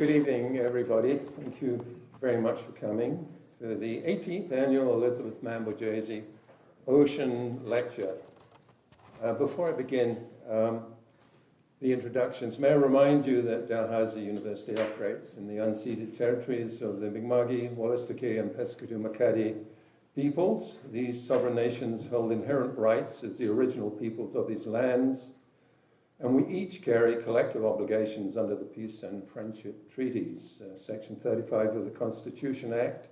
Good evening, everybody. Thank you very much for coming to the 18th Annual Elisabeth Mann Borgese Ocean Lecture. Before I begin the introductions, may I remind you that Dalhousie University operates in the unceded territories of the Mi'kma'ki, Wolastoqey, and Pescadoo-Makati peoples. These sovereign nations hold inherent rights as the original peoples of these lands, and we each carry collective obligations under the Peace and Friendship Treaties. Section 35 of the Constitution Act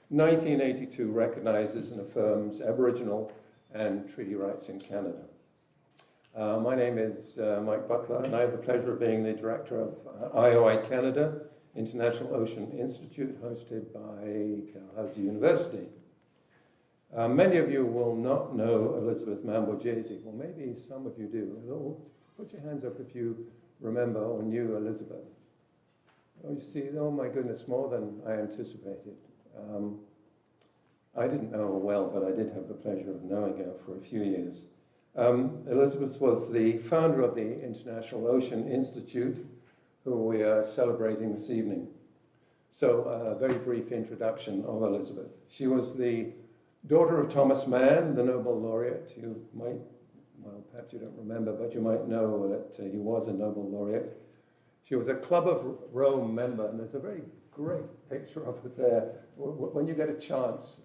1982 recognizes and affirms Aboriginal and treaty rights in Canada. My name is Mike Butler, and I have the pleasure of being the director of IOI Canada, International Ocean Institute, hosted by Dalhousie University. Many of you will not know Elisabeth Mann Borgese. Well, maybe some of you do. Put your hands up if you remember or knew Elisabeth. Oh, you see, oh my goodness, more than I anticipated. I didn't know her well, but I did have the pleasure of knowing her for a few years. Elisabeth was the founder of the International Ocean Institute, who we are celebrating this evening. So a very brief introduction of Elisabeth. She was the daughter of Thomas Mann, the Nobel laureate. You might, well, perhaps you don't remember, but you might know that he was a Nobel laureate. She was a Club of Rome member, and there's a very great picture of her there. When you get a chance,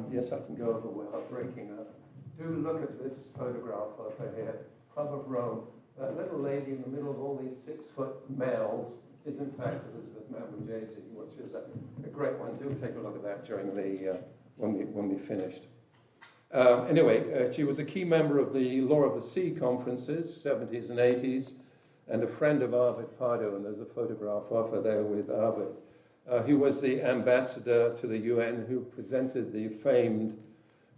yes, I can go over without breaking up. Do look at this photograph of her here, Club of Rome. That little lady in the middle of all these 6-foot males is in fact Elisabeth Mann Borgese, which is a great one. Do take a look at that during the when we finished. Anyway, she was a key member of the Law of the Sea conferences, 70s and 80s, and a friend of Arvid Pardo, and there's a photograph of her there with Arvid. He was the ambassador to the UN who presented the famed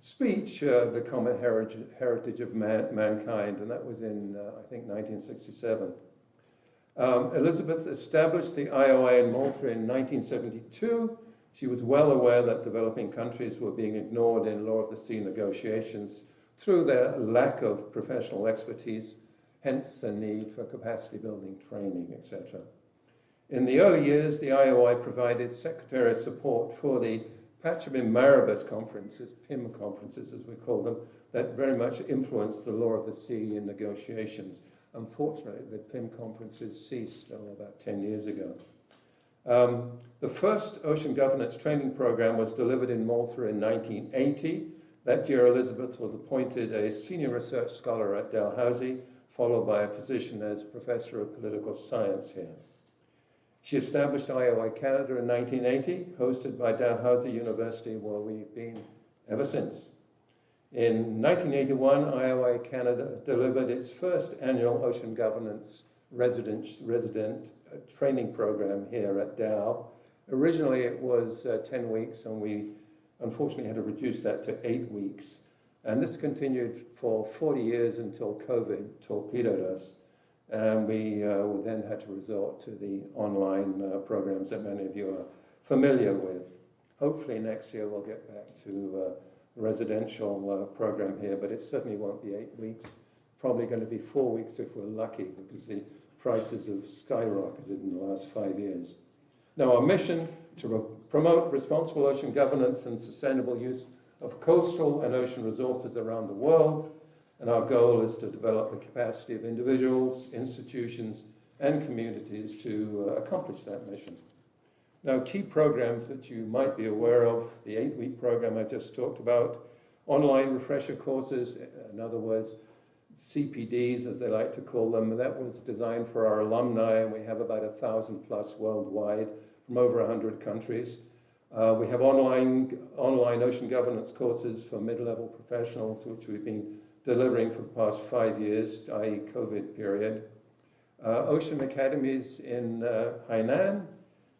speech, The Common Heritage of Mankind, and that was in, I think, 1967. Elisabeth established the IOI in Malta in 1972. She was well aware that developing countries were being ignored in Law of the Sea negotiations through their lack of professional expertise, hence the need for capacity building, training, etc. In the early years, the IOI provided secretarial support for the Pachamim Maribus conferences, PIM conferences as we call them, that very much influenced the Law of the Sea in negotiations. Unfortunately, the PIM conferences ceased about 10 years ago. The first ocean governance training program was delivered in Malta in 1980. That year, Elisabeth was appointed a senior research scholar at Dalhousie, followed by a position as professor of political science here. She established IOI Canada in 1980, hosted by Dalhousie University, where we've been ever since. In 1981, IOI Canada delivered its first annual ocean governance resident training program here at Dow. Originally it was 10 weeks, and we unfortunately had to reduce that to 8 weeks. And this continued for 40 years until COVID torpedoed us. And we then had to resort to the online programs that many of you are familiar with. Hopefully next year we'll get back to the residential program here, but it certainly won't be 8 weeks. Probably going to be 4 weeks if we're lucky, because the prices have skyrocketed in the last 5 years. Now, our mission to promote responsible ocean governance and sustainable use of coastal and ocean resources around the world, and our goal is to develop the capacity of individuals, institutions, and communities to accomplish that mission. Now, key programs that you might be aware of, the 8-week program I just talked about, online refresher courses, in other words, CPDs, as they like to call them. That was designed for our alumni, and we have about 1,000 plus worldwide from over 100 countries. We have online ocean governance courses for mid-level professionals, which we've been delivering for the past 5 years, i.e. COVID period. Ocean academies in Hainan,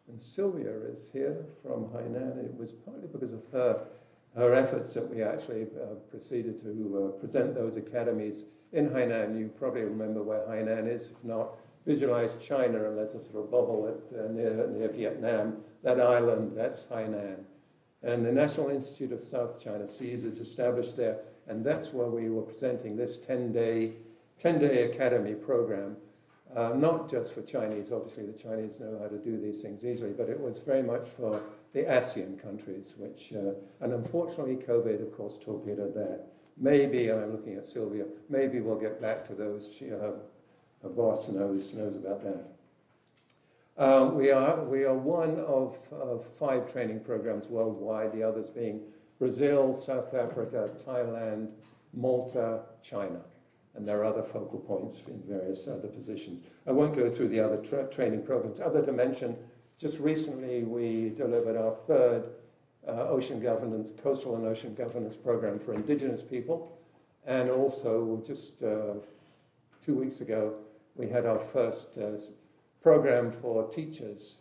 and Sylvia is here from Hainan. It was partly because of her efforts that we actually proceeded to present those academies in Hainan. You probably remember where Hainan is. If not, visualize China, and there's a sort of bubble near Vietnam. That island, that's Hainan. And the National Institute of South China Seas is established there, and that's where we were presenting this 10-day academy program not just for Chinese, obviously the Chinese know how to do these things easily, but it was very much for the ASEAN countries, which, and unfortunately COVID, of course, torpedoed that. Maybe, and I'm looking at Sylvia, maybe we'll get back to those. Her boss knows about that. We are one of 5 training programs worldwide, the others being Brazil, South Africa, Thailand, Malta, China. And there are other focal points in various other positions. I won't go through the other training programs. Other to mention, just recently we delivered our 3rd ocean governance, coastal and ocean governance program for indigenous people. And also just 2 weeks ago, we had our first program for teachers,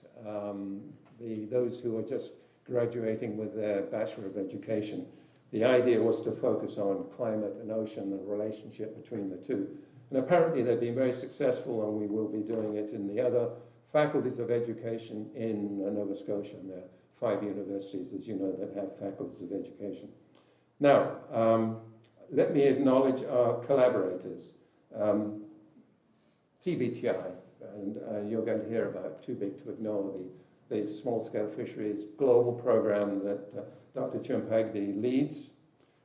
those who are just graduating with their Bachelor of Education. The idea was to focus on climate and ocean and the relationship between the two. And apparently they've been very successful, and we will be doing it in the other faculties of education in Nova Scotia. And there are 5 universities, as you know, that have faculties of education. Now, let me acknowledge our collaborators. TBTI, and you're going to hear about Too Big to Ignore, the small-scale fisheries global program that Dr. Chuenpagdee leads.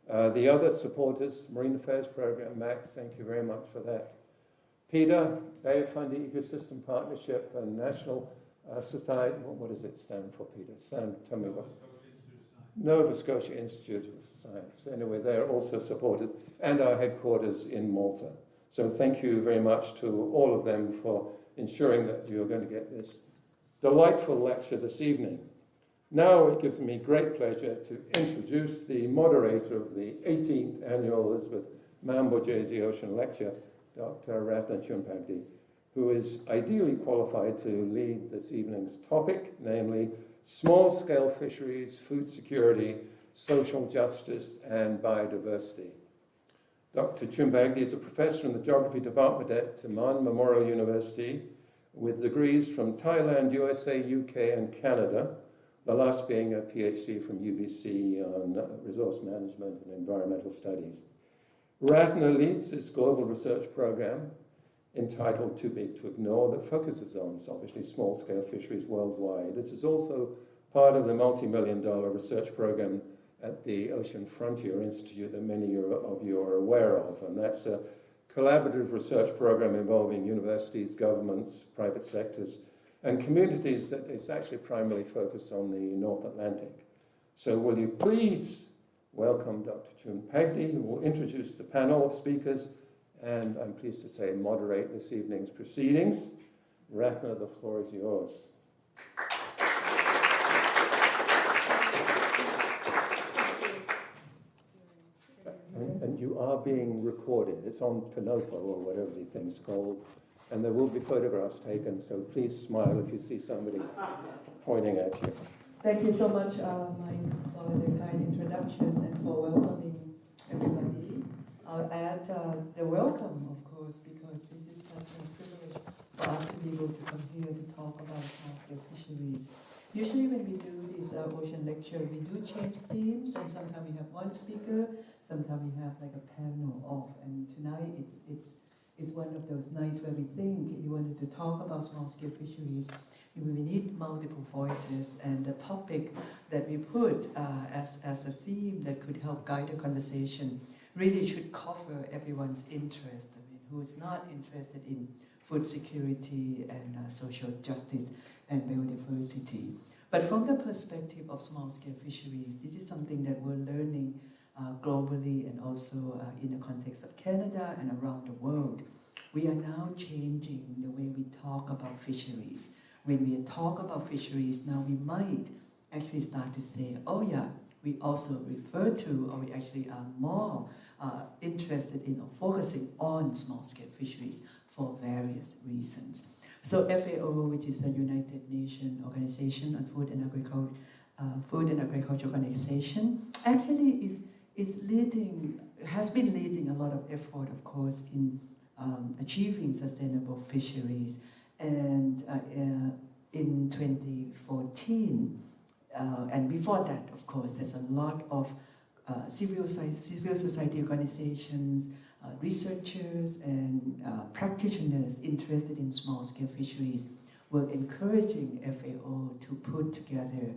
The other supporters, Marine Affairs Program, Max, thank you very much for that. PETA, Bay of Fundy Ecosystem Partnership, and National Society, what does it stand for, PETA? Tell me what. Nova Scotia Institute of Science. Anyway, they're also supporters, and our headquarters in Malta. So thank you very much to all of them for ensuring that you're going to get this delightful lecture this evening. Now it gives me great pleasure to introduce the moderator of the 18th Annual Elisabeth Mann Borgese Ocean Lecture, Dr. Ratana Chuenpagdee, who is ideally qualified to lead this evening's topic, namely small-scale fisheries, food security, social justice, and biodiversity. Dr. Chuenpagdee is a professor in the Geography Department at Mann Memorial University with degrees from Thailand, USA, UK, and Canada, the last being a PhD from UBC on resource management and environmental studies. Ratana leads this global research program entitled Too Big to Ignore that focuses on, obviously, small-scale fisheries worldwide. This is also part of the multi-million-dollar research program at the Ocean Frontier Institute that many of you are aware of, and that's a collaborative research program involving universities, governments, private sectors, and communities that is actually primarily focused on the North Atlantic. So will you please welcome Dr. Chuenpagdee, who will introduce the panel of speakers and, I'm pleased to say, moderate this evening's proceedings. Ratana, the floor is yours. And you are being recorded. It's on Pinopo or whatever the thing's called. And there will be photographs taken, so please smile if you see somebody pointing at you. Thank you so much, Mike, for the kind introduction and for welcoming everybody. I'll add the welcome, of course, because this is such a privilege for us to be able to come here to talk about small-scale fisheries. Usually when we do this ocean lecture, we do change themes, and sometimes we have one speaker, sometimes we have like a panel of, and tonight it's one of those nights where we think we wanted to talk about small-scale fisheries. We need multiple voices, and the topic that we put as a theme that could help guide the conversation really should cover everyone's interest. I mean, who is not interested in food security and social justice and biodiversity. But from the perspective of small-scale fisheries, this is something that we're learning globally and also in the context of Canada and around the world. We are now changing the way we talk about fisheries. When we talk about fisheries, now we might actually start to say, oh yeah, we also refer to, or we actually are more interested in or focusing on small-scale fisheries for various reasons. So FAO, which is the United Nations Organization on Food and Agriculture Organization, actually has been leading a lot of effort, of course, in achieving sustainable fisheries. And in 2014, and before that, of course, there's a lot of civil society organizations, researchers and practitioners interested in small-scale fisheries were encouraging FAO to put together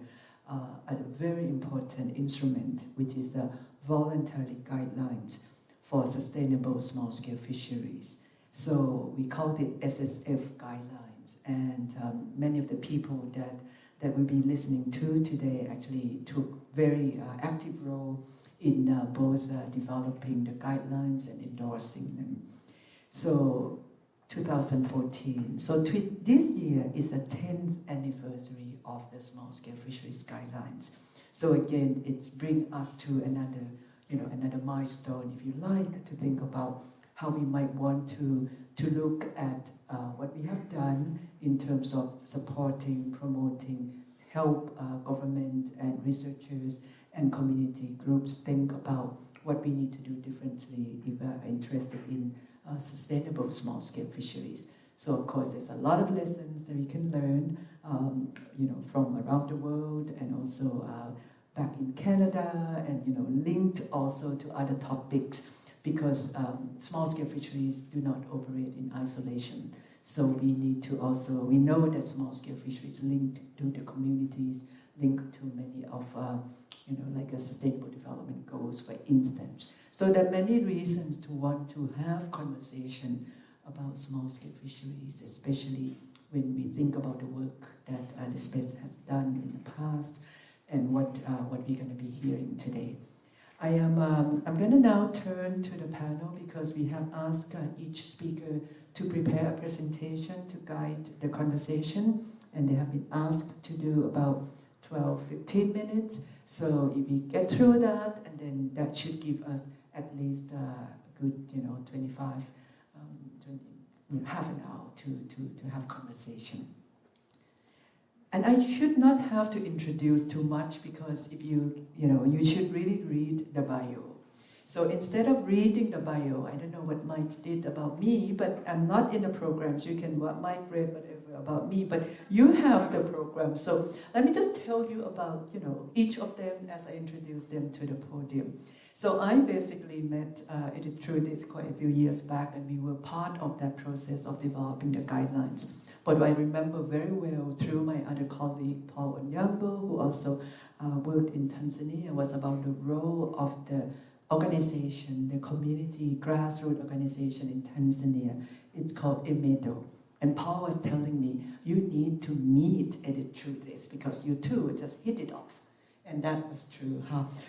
a very important instrument, which is the Voluntary Guidelines for Sustainable Small-Scale Fisheries. So we called it SSF Guidelines, and many of the people that we'll be listening to today actually took very active role in both developing the guidelines and endorsing them. So 2014. So this year is the 10th anniversary of the small-scale fisheries guidelines. So again, it's bring us to another milestone, if you like, to think about how we might want to look at what we have done in terms of supporting, promoting, help government and researchers and community groups think about what we need to do differently if we are interested in sustainable small-scale fisheries. So of course, there's a lot of lessons that we can learn, from around the world, and also back in Canada, and linked also to other topics, because small-scale fisheries do not operate in isolation. So we need to also, we know that small-scale fisheries linked to the communities, linked to many of, like a sustainable development goals, for instance. So there are many reasons to want to have conversation about small-scale fisheries, especially when we think about the work that Elisabeth has done in the past and what we're going to be hearing today. I'm going to now turn to the panel, because we have asked each speaker to prepare a presentation to guide the conversation, and they have been asked to do about 12-15 minutes. So if we get through that, and then that should give us at least a good half an hour to have conversation. And I should not have to introduce too much, because if you should really read the bio. So instead of reading the bio, I don't know what Mike did about me, but I'm not in the program, so you can, Mike read whatever about me, but you have the program. So let me just tell you about, each of them as I introduce them to the podium. So I basically met Editrudith quite a few years back, and we were part of that process of developing the guidelines. But I remember very well through my other colleague, Paul Onyambo, who also worked in Tanzania, was about the role of the organization, the community grassroots organization in Tanzania. It's called EMEDO. And Paul was telling me, you need to meet Editrudith, because you two just hit it off. And that was true.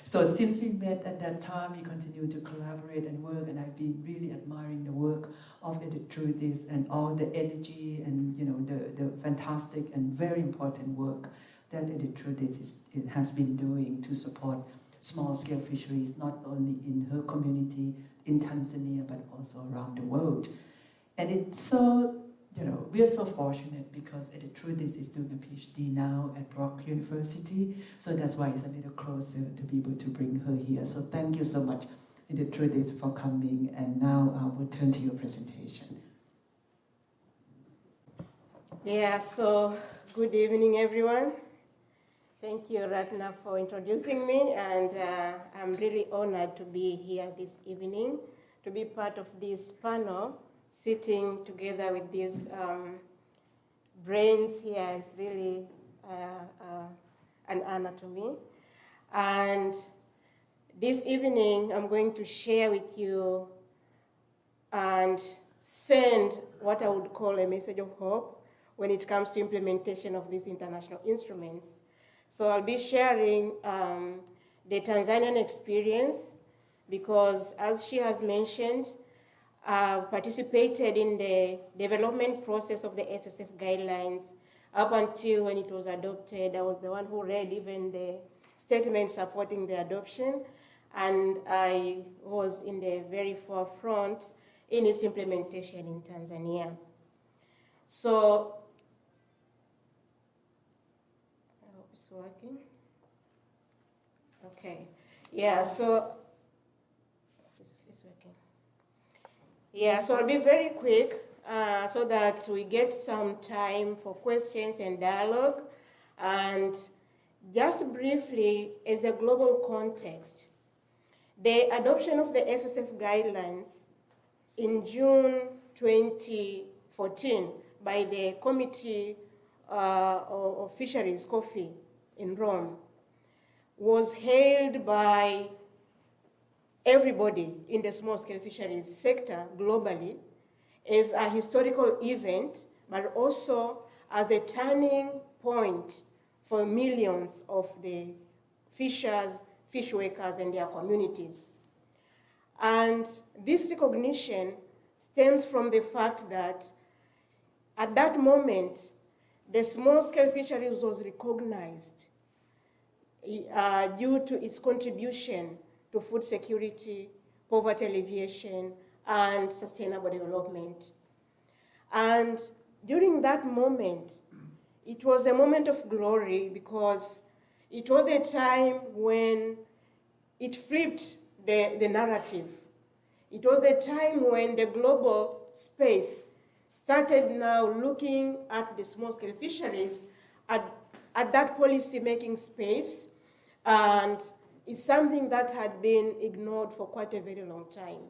So since we met at that time, we continued to collaborate and work, and I've been really admiring the work of Editrudith and all the energy and the fantastic and very important work that Editrudith has been doing to support small-scale fisheries, not only in her community in Tanzania, but also around the world. And it's so, we are so fortunate, because Editrudith is doing a PhD now at Brock University, so that's why it's a little closer to be able to bring her here. So thank you so much, Editrudith, for coming, and now we'll turn to your presentation. Yeah, so good evening, everyone. Thank you, Ratana, for introducing me, and I'm really honored to be here this evening, to be part of this panel, sitting together with these brains here is really an honor to me. And this evening, I'm going to share with you and send what I would call a message of hope when it comes to implementation of these international instruments. So I'll be sharing the Tanzanian experience, because as she has mentioned, I've participated in the development process of the SSF guidelines up until when it was adopted. I was the one who read even the statement supporting the adoption, and I was in the very forefront in its implementation in Tanzania. So, I hope it's working. Okay, yeah, so, it's working. Yeah, so I'll be very quick so that we get some time for questions and dialogue. And just briefly, as a global context, the adoption of the SSF guidelines in June 2014 by the Committee of Fisheries, COFI, in Rome, was hailed by everybody in the small-scale fisheries sector globally as a historical event, but also as a turning point for millions of the fishers, fish workers, and their communities. And this recognition stems from the fact that at that moment, the small-scale fisheries was recognized due to its contribution to food security, poverty alleviation, and sustainable development. And during that moment, it was a moment of glory because it was a time when it flipped the narrative. It was the time when the global space started now looking at the small-scale fisheries at that policy-making space, and it's something that had been ignored for quite a very long time.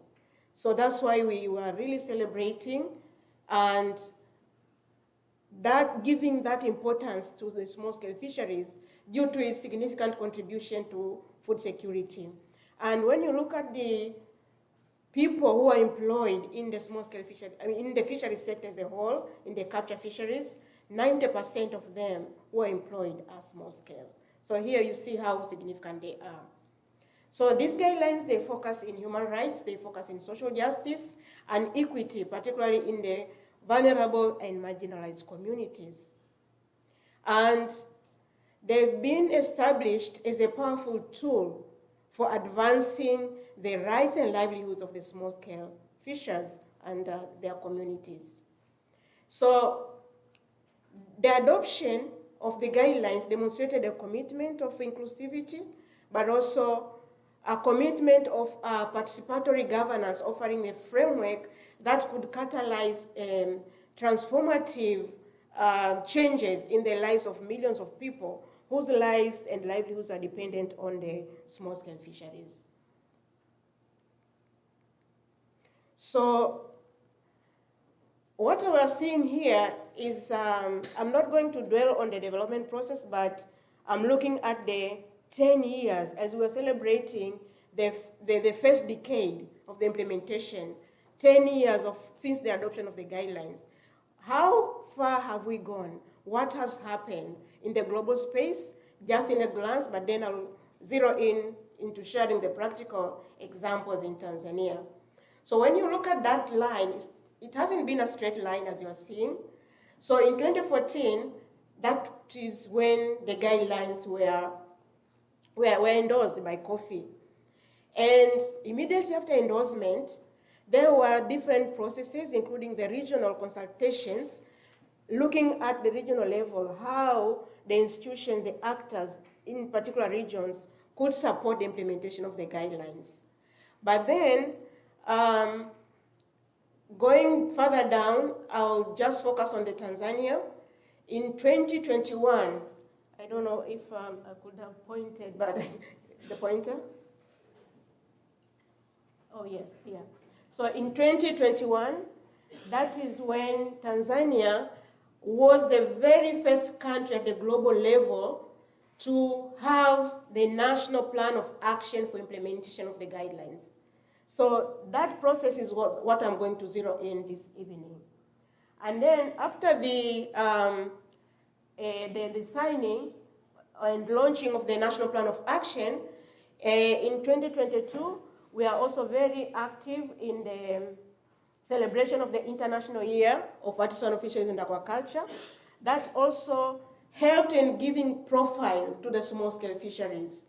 So that's why we were really celebrating and giving that importance to the small-scale fisheries due to its significant contribution to food security. And when you look at the people who are employed in the small-scale fisheries, in the fisheries sector as a whole, in the capture fisheries, 90% of them who are employed are small-scale. So here you see how significant they are. So these guidelines, they focus in human rights, they focus in social justice and equity, particularly in the vulnerable and marginalized communities. And they've been established as a powerful tool for advancing the rights and livelihoods of the small-scale fishers and their communities. So the adoption of the guidelines demonstrated a commitment of inclusivity, but also a commitment of participatory governance, offering a framework that could catalyze transformative changes in the lives of millions of people whose lives and livelihoods are dependent on the small-scale fisheries. So what we are seeing here is, I'm not going to dwell on the development process, but I'm looking at the 10 years as we were celebrating the first decade of the implementation, 10 years since the adoption of the guidelines. How far have we gone? What has happened in the global space? Just in a glance, but then I'll zero into sharing the practical examples in Tanzania. So when you look at that line, it hasn't been a straight line as you are seeing. So in 2014, that is when the guidelines were endorsed by COFI. And immediately after endorsement, there were different processes, including the regional consultations, looking at the regional level, how the institutions, the actors in particular regions could support the implementation of the guidelines. But then, going further down, I'll just focus on the Tanzania. In 2021, I don't know if I could have pointed, but the pointer? Oh yes, here. So in 2021, that is when Tanzania was the very first country at the global level to have the National Plan of Action for implementation of the guidelines. So that process is what I'm going to zero in this evening. And then after the signing and launching of the National Plan of Action, in 2022, we are also very active in the celebration of the International Year of Artisanal Fisheries and Aquaculture. That also helped in giving profile to the small-scale fisheries.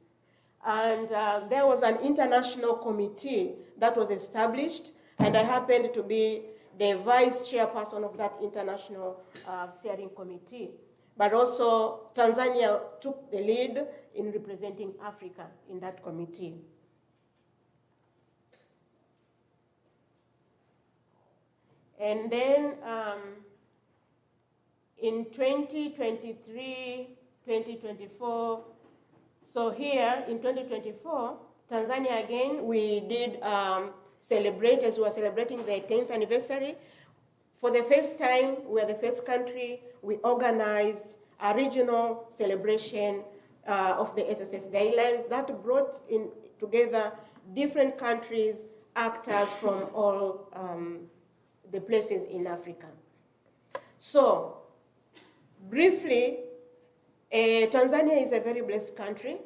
And there was an international committee that was established, and I happened to be the vice chairperson of that international steering committee. But also, Tanzania took the lead in representing Africa in that committee. And then in 2023, 2024, so here in 2024, Tanzania again, we did celebrate, as we are celebrating the 10th anniversary. For the first time, we are the first country, we organized a regional celebration of the SSF guidelines that brought in together different countries, actors from all the places in Africa. So, briefly, Tanzania is a very blessed country.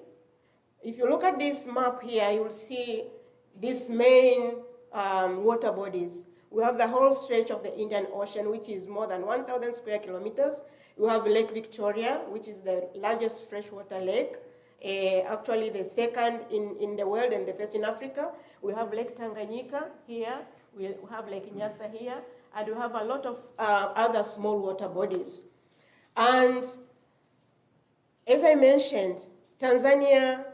If you look at this map here, you will see these main water bodies. We have the whole stretch of the Indian Ocean, which is more than 1,000 square kilometers. We have Lake Victoria, which is the largest freshwater lake, actually the second in the world and the first in Africa. We have Lake Tanganyika here, we have Lake Nyasa here, and we have a lot of other small water bodies. And as I mentioned, Tanzanian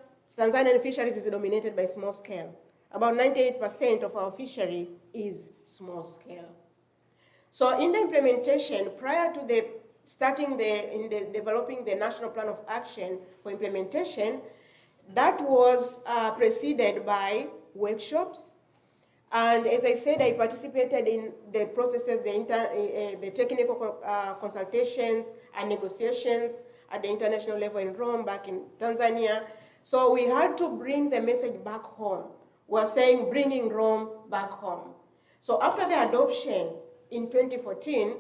fisheries is dominated by small scale. About 98% of our fishery is small scale. So in the implementation, prior to developing the National Plan of Action for implementation, that was preceded by workshops. And as I said, I participated in the processes, the technical consultations and negotiations at the international level in Rome, back in Tanzania. So we had to bring the message back home. We're saying bringing Rome back home. So after the adoption in 2014,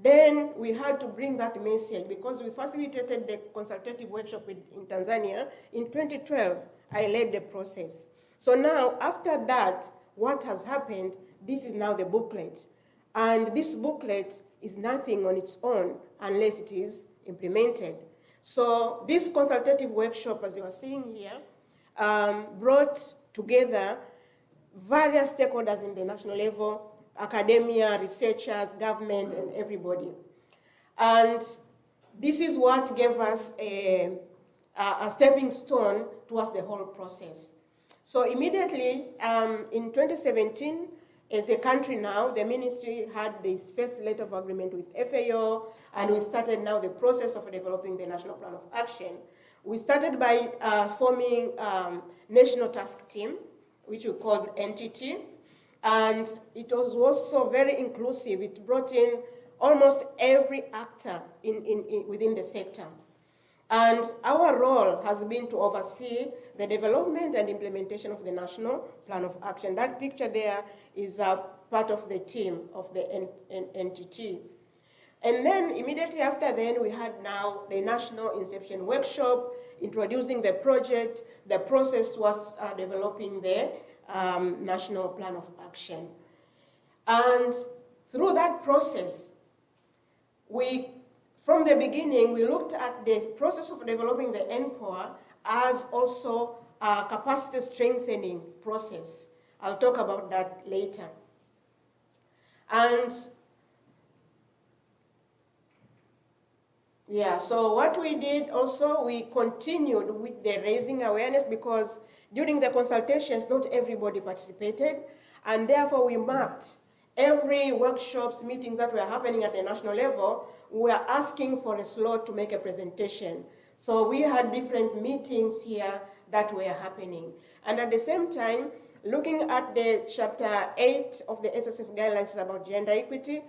then we had to bring that message because we facilitated the consultative workshop in Tanzania. In 2012, I led the process. So now, after that, what has happened, this is now the booklet. And this booklet is nothing on its own unless it is implemented. So this consultative workshop, as you are seeing here, brought together various stakeholders in the national level, academia, researchers, government, and everybody. And this is what gave us a stepping stone towards the whole process. So immediately, in 2017, as a country now, the ministry had this first letter of agreement with FAO, and we started now the process of developing the National Plan of Action. We started by forming National Task Team, which we called NTT, and it was also very inclusive. It brought in almost every actor within the sector. And our role has been to oversee the development and implementation of the National Plan of Action. That picture there is a part of the team of the NTT. And then immediately after then, we had now the National Inception Workshop, introducing the project, the process towards developing the National Plan of Action. And through that process, from the beginning, we looked at the process of developing the NPOA as also a capacity strengthening process. I'll talk about that later. And yeah, so what we did also, we continued with the raising awareness because during the consultations, not everybody participated, and therefore we mapped every workshops, meetings that were happening at the national level. We were asking for a slot to make a presentation. So we had different meetings here that were happening. And at the same time, looking at the chapter 8 of the SSF guidelines about gender equity,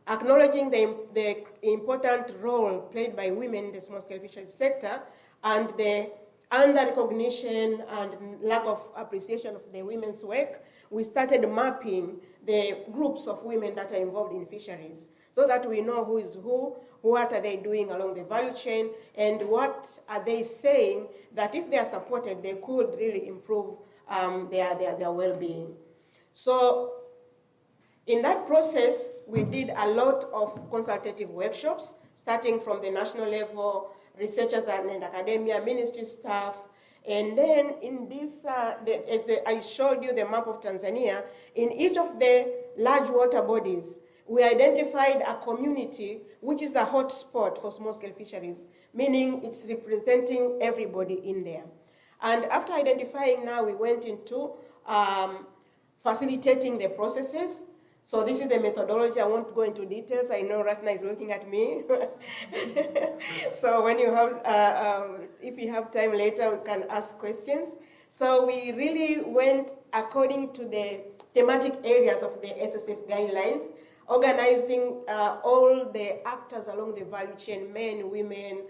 acknowledging the important role played by women in the small-scale fisheries sector and the under-recognition and lack of appreciation of the women's work, we started mapping the groups of women that are involved in fisheries so that we know who is who, what are they doing along the value chain, and what are they saying that if they are supported, they could really improve their well-being. So in that process, we did a lot of consultative workshops, starting from the national level, researchers and academia, ministry staff, and then in this, I showed you the map of Tanzania. In each of the large water bodies, we identified a community which is a hot spot for small-scale fisheries, meaning it's representing everybody in there. And after identifying now, we went into facilitating the processes. So this is the methodology. I won't go into details. I know Ratana is looking at me. So when you have, if you have time later, we can ask questions. So we really went according to the thematic areas of the SSF guidelines, organizing all the actors along the value chain, men, women,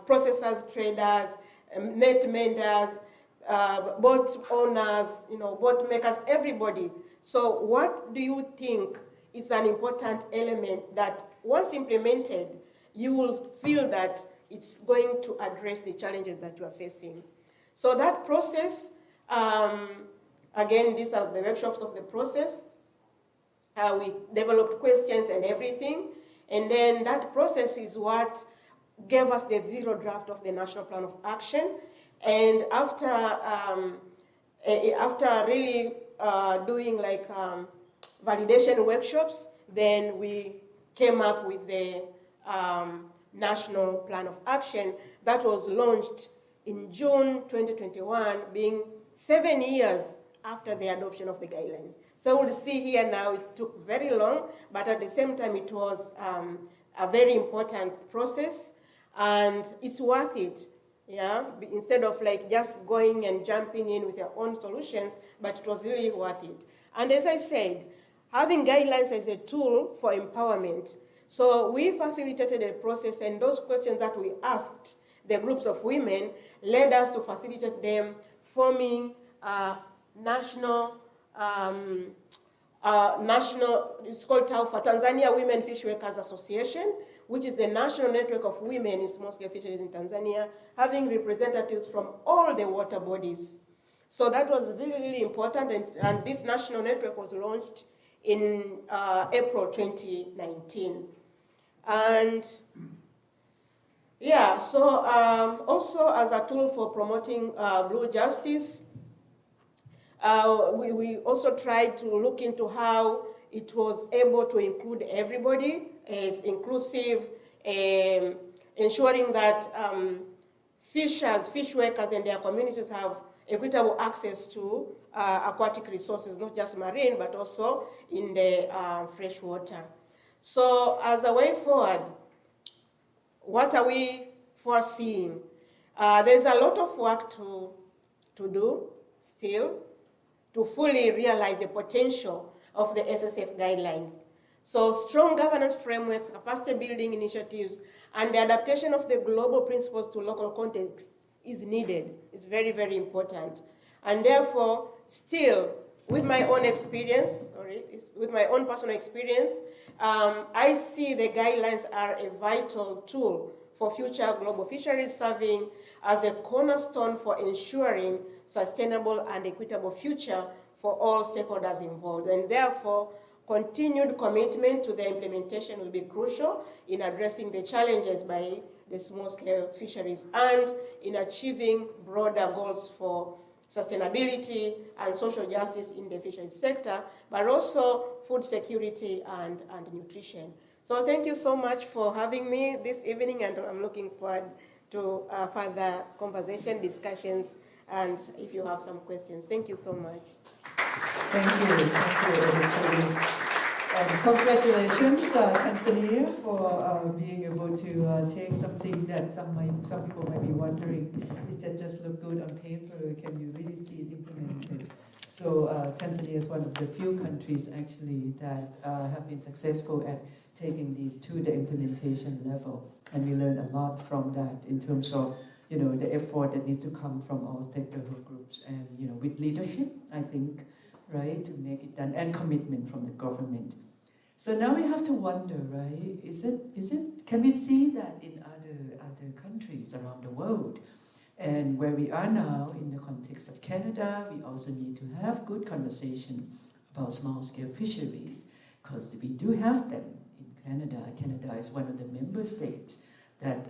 processors, traders, net menders, boat owners, boat makers, everybody. So what do you think is an important element that once implemented, you will feel that it's going to address the challenges that you are facing? So that process, again, these are the workshops of the process. We developed questions and everything. And then that process is what gave us the zero draft of the National Plan of Action. And after really doing like validation workshops, then we came up with the National Plan of Action that was launched in June 2021, being 7 years after the adoption of the guidelines. So we'll see here now it took very long, but at the same time it was a very important process, and it's worth it. Yeah, instead of like just going and jumping in with your own solutions, but it was really worth it. And as I said, having guidelines as a tool for empowerment. So we facilitated a process, and those questions that we asked the groups of women led us to facilitate them forming national, it's called TAWFA, Tanzania Women Fish Workers Association, which is the national network of women in small-scale fisheries in Tanzania, having representatives from all the water bodies. So that was really, really important, and this national network was launched in April 2019. And yeah, so also as a tool for promoting blue justice, we also tried to look into how it was able to include everybody as inclusive, ensuring that fishers, fish workers and their communities have equitable access to aquatic resources, not just marine, but also in the fresh water. So as a way forward, what are we foreseeing? There's a lot of work to do still to fully realize the potential of the SSF guidelines. So strong governance frameworks, capacity building initiatives, and the adaptation of the global principles to local context is needed. It's very, very important. And therefore, still, with my own experience, with my own personal experience, I see the guidelines are a vital tool for future global fisheries, serving as a cornerstone for ensuring sustainable and equitable future for all stakeholders involved. And therefore, continued commitment to the implementation will be crucial in addressing the challenges by the small-scale fisheries and in achieving broader goals for sustainability and social justice in the fisheries sector, but also food security and nutrition. So thank you so much for having me this evening, and I'm looking forward to further conversation, discussions, and if you have some questions. Thank you so much. Thank you, Editrudith. Congratulations, Tanzania, for being able to take something that some people might be wondering, is that just look good on paper? Can you really see it implemented? So Tanzania is one of the few countries actually that have been successful at taking these to the implementation level, and we learned a lot from that in terms of the effort that needs to come from all stakeholder groups and with leadership, I think, right, to make it done, and commitment from the government. So now we have to wonder, right? Can we see that in other countries around the world? And where we are now in the context of Canada, we also need to have good conversation about small-scale fisheries, because we do have them in Canada. Canada is one of the member states that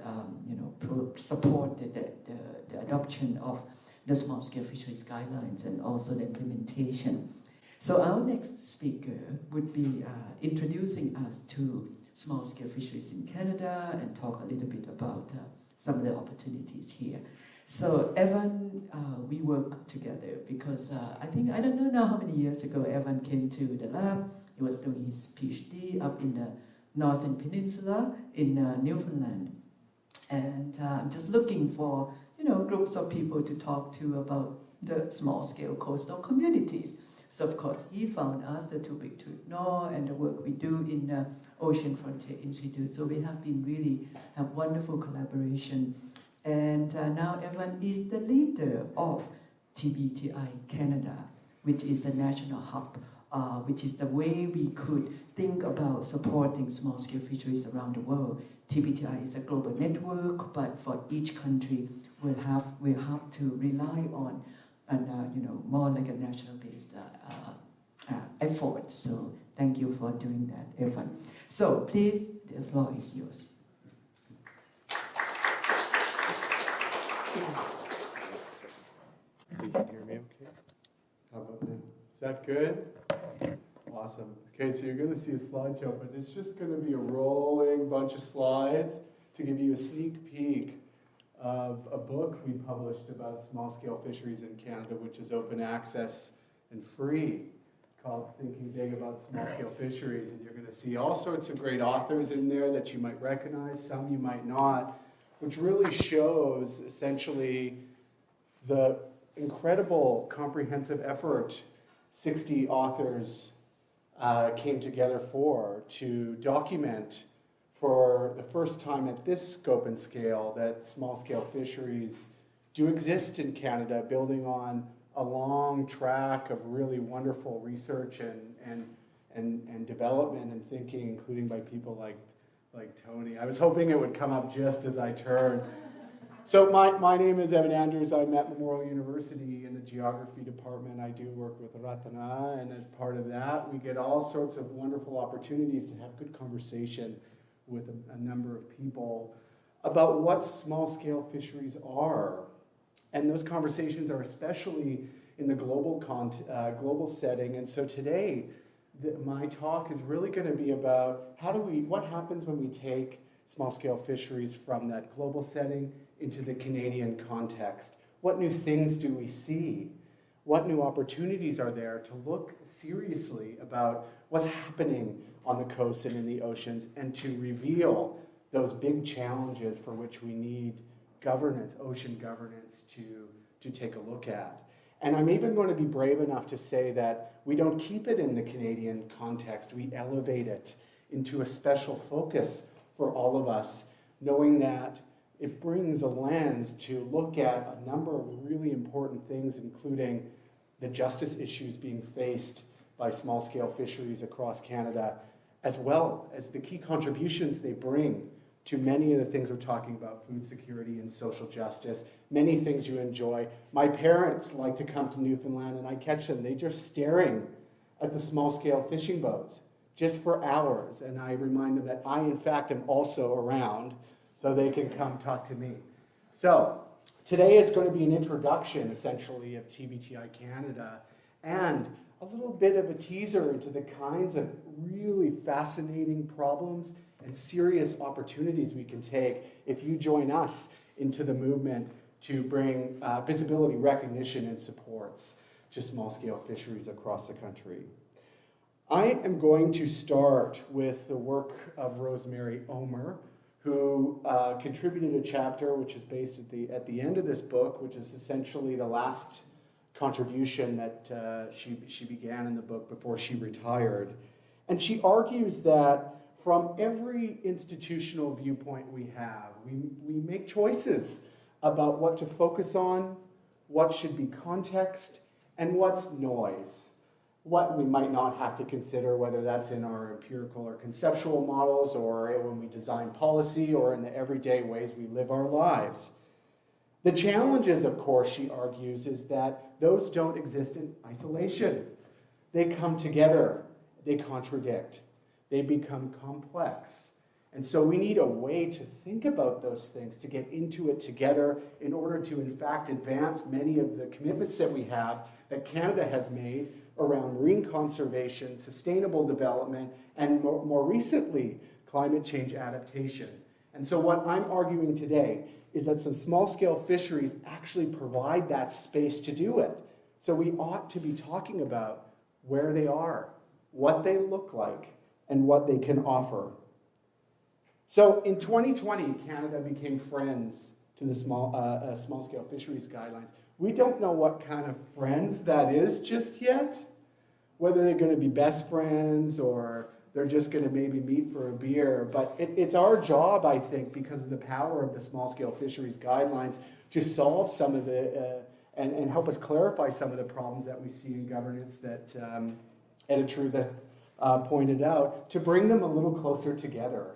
support the adoption of the small-scale fisheries guidelines and also the implementation. So our next speaker would be introducing us to small-scale fisheries in Canada and talk a little bit about some of the opportunities here. So Evan, we work together because I don't know now how many years ago Evan came to the lab. He was doing his PhD up in the Northern Peninsula in Newfoundland. And I'm just looking for, groups of people to talk to about the small-scale coastal communities. So of course, he found us the Too Big to Ignore and the work we do in the Ocean Frontier Institute. So we have been really have wonderful collaboration. And now Evan is the leader of TBTI Canada, which is a national hub, which is the way we could think about supporting small-scale fisheries around the world. TBTI is a global network, but for each country, we'll have to rely on more like a national-based effort. So thank you for doing that, Evan. So please, the floor is yours. You can hear me okay? How about now? Is that good? Awesome. Okay, so you're going to see a slideshow, but it's just going to be a rolling bunch of slides to give you a sneak peek of a book we published about small-scale fisheries in Canada, which is open access and free, called Thinking Big About Small-Scale Fisheries. And you're going to see all sorts of great authors in there that you might recognize, some you might not, which really shows essentially the incredible comprehensive effort 60 authors came together to document for the first time at this scope and scale that small-scale fisheries do exist in Canada, building on a long track of really wonderful research and development and thinking, including by people like Tony. I was hoping it would come up just as I turned. So my name is Evan Andrews. I'm at Memorial University in the geography department. I do work with Ratana, and as part of that, we get all sorts of wonderful opportunities to have good conversation with a number of people about what small-scale fisheries are. And those conversations are especially in the global setting. And so today, my talk is really going to be about what happens when we take small-scale fisheries from that global setting into the Canadian context. What new things do we see? What new opportunities are there to look seriously about what's happening on the coast and in the oceans, and to reveal those big challenges for which we need governance, ocean governance, to take a look at. And I'm even going to be brave enough to say that we don't keep it in the Canadian context. We elevate it into a special focus for all of us, knowing that it brings a lens to look at a number of really important things, including the justice issues being faced by small-scale fisheries across Canada, as well as the key contributions they bring to many of the things we're talking about, food security and social justice, many things you enjoy. My parents like to come to Newfoundland, and I catch them. They're just staring at the small-scale fishing boats just for hours, and I remind them that I, in fact, am also around, so they can come talk to me. So today is going to be an introduction, essentially, of TBTI Canada, and a little bit of a teaser into the kinds of really fascinating problems and serious opportunities we can take if you join us into the movement to bring visibility, recognition, and supports to small-scale fisheries across the country. I am going to start with the work of Rosemary Omer, who contributed a chapter which is based at the end of this book, which is essentially the last contribution that she began in the book before she retired. And she argues that from every institutional viewpoint we have, we make choices about what to focus on, what should be context, and what's noise. What we might not have to consider, whether that's in our empirical or conceptual models, or when we design policy, or in the everyday ways we live our lives. The challenges, of course, she argues, is that those don't exist in isolation. They come together, they contradict, they become complex. And so we need a way to think about those things, to get into it together in order to, in fact, advance many of the commitments that we have, that Canada has made around marine conservation, sustainable development, and more recently, climate change adaptation. And so what I'm arguing today is that some small-scale fisheries actually provide that space to do it. So we ought to be talking about where they are, what they look like, and what they can offer. So in 2020, Canada became friends to the small-scale fisheries guidelines. We don't know what kind of friends that is just yet, whether they're going to be best friends or they're just going to maybe meet for a beer. But it's our job, I think, because of the power of the small-scale fisheries guidelines, to solve some of the, and help us clarify some of the problems that we see in governance that Editrudith pointed out, to bring them a little closer together,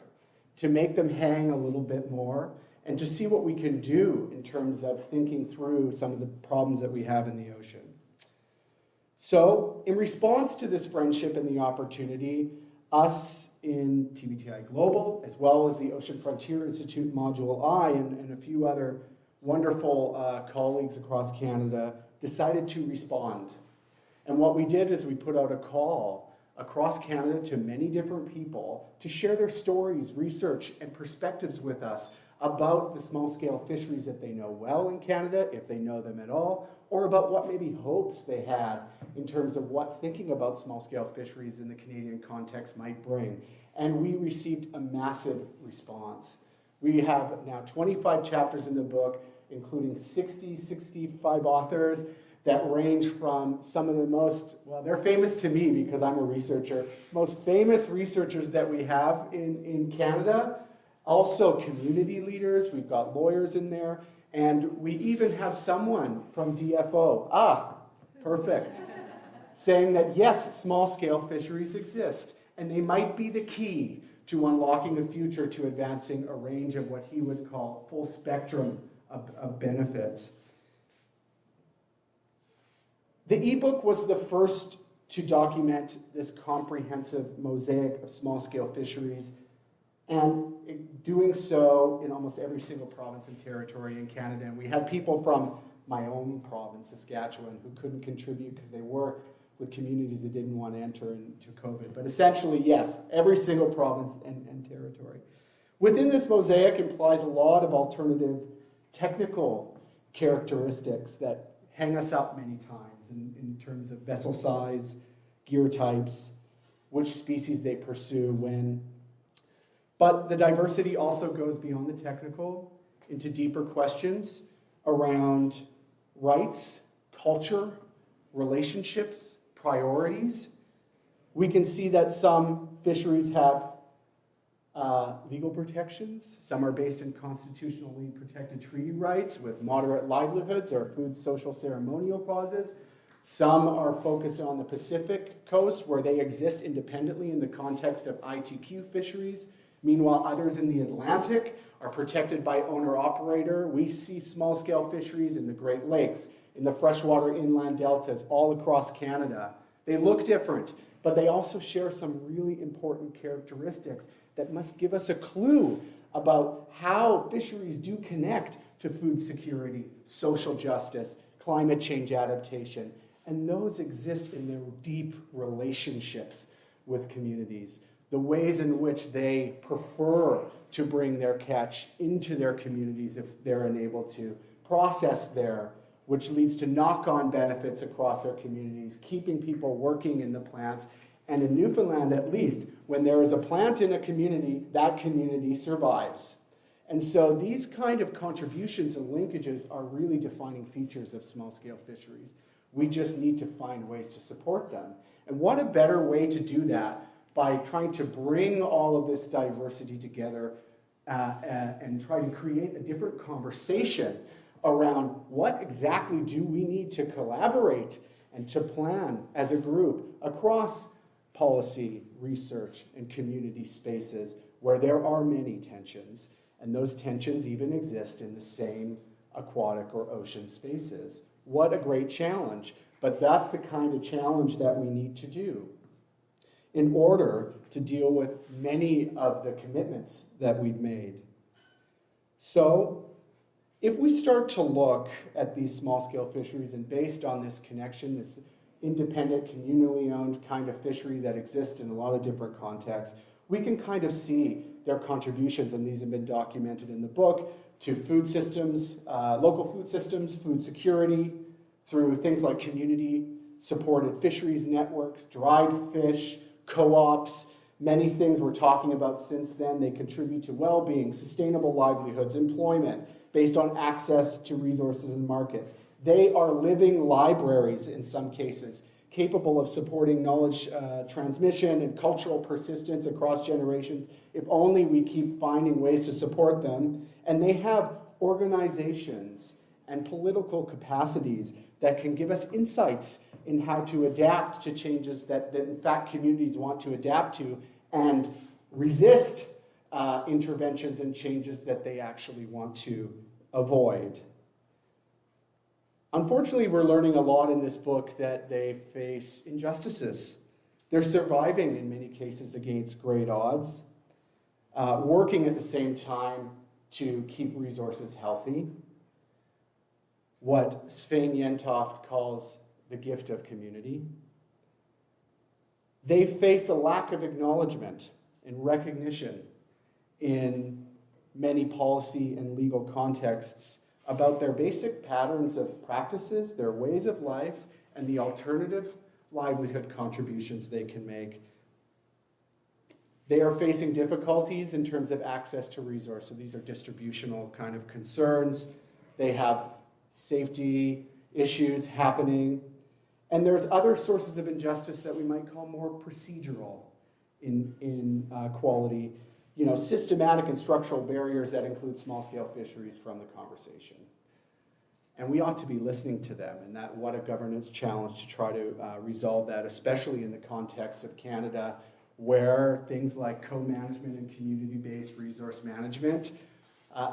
to make them hang a little bit more, and to see what we can do in terms of thinking through some of the problems that we have in the ocean. So, in response to this friendship and the opportunity, us in TBTI Global, as well as the Ocean Frontier Institute Module I, and a few other wonderful colleagues across Canada, decided to respond. And what we did is we put out a call across Canada to many different people to share their stories, research, and perspectives with us about the small-scale fisheries that they know well in Canada, if they know them at all, or about what maybe hopes they had in terms of what thinking about small-scale fisheries in the Canadian context might bring. And we received a massive response. We have now 25 chapters in the book, including 65 authors that range from some of the most, well, they're famous to me because I'm a researcher, most famous researchers that we have in Canada. Also community leaders, we've got lawyers in there, and we even have someone from DFO, perfect, saying that yes, small-scale fisheries exist, and they might be the key to unlocking a future to advancing a range of what he would call full spectrum of benefits. The ebook was the first to document this comprehensive mosaic of small-scale fisheries, and doing so in almost every single province and territory in Canada. And we had people from my own province, Saskatchewan, who couldn't contribute because they worked with communities that didn't want to enter into COVID. But essentially, yes, every single province and territory. Within this mosaic implies a lot of alternative technical characteristics that hang us up many times in terms of vessel size, gear types, which species they pursue when. But the diversity also goes beyond the technical into deeper questions around rights, culture, relationships, priorities. We can see that some fisheries have legal protections. Some are based in constitutionally protected treaty rights with moderate livelihoods or food social ceremonial clauses. Some are focused on the Pacific coast where they exist independently in the context of ITQ fisheries. Meanwhile, others in the Atlantic are protected by owner-operator. We see small-scale fisheries in the Great Lakes, in the freshwater inland deltas, all across Canada. They look different, but they also share some really important characteristics that must give us a clue about how fisheries do connect to food security, social justice, climate change adaptation, and those exist in their deep relationships with communities. The ways in which they prefer to bring their catch into their communities if they're unable to process there, which leads to knock-on benefits across their communities, keeping people working in the plants. And in Newfoundland, at least, when there is a plant in a community, that community survives. And so these kind of contributions and linkages are really defining features of small-scale fisheries. We just need to find ways to support them. And what a better way to do that by trying to bring all of this diversity together and try to create a different conversation around what exactly do we need to collaborate and to plan as a group across policy, research, and community spaces where there are many tensions, and those tensions even exist in the same aquatic or ocean spaces. What a great challenge, but that's the kind of challenge that we need to do in order to deal with many of the commitments that we've made. So, if we start to look at these small-scale fisheries and based on this connection, this independent, communally owned kind of fishery that exists in a lot of different contexts, we can kind of see their contributions, and these have been documented in the book, to food systems, local food systems, food security, through things like community-supported fisheries networks, dried fish, co-ops, many things we're talking about since then. They contribute to well-being, sustainable livelihoods, employment, based on access to resources and markets. They are living libraries in some cases, capable of supporting knowledge transmission and cultural persistence across generations, if only we keep finding ways to support them. And they have organizations and political capacities that can give us insights in how to adapt to changes that in fact communities want to adapt to, and resist interventions and changes that they actually want to avoid. Unfortunately, we're learning a lot in this book that they face injustices. They're surviving in many cases against great odds, working at the same time to keep resources healthy, what Svein Jentoft calls the gift of community. They face a lack of acknowledgement and recognition in many policy and legal contexts about their basic patterns of practices, their ways of life, and the alternative livelihood contributions they can make. They are facing difficulties in terms of access to resources. These are distributional kind of concerns. They have safety issues happening. And there's other sources of injustice that we might call more procedural in quality. You know, systematic and structural barriers that include small-scale fisheries from the conversation. And we ought to be listening to them, and that what a governance challenge to try to resolve that, especially in the context of Canada, where things like co-management and community-based resource management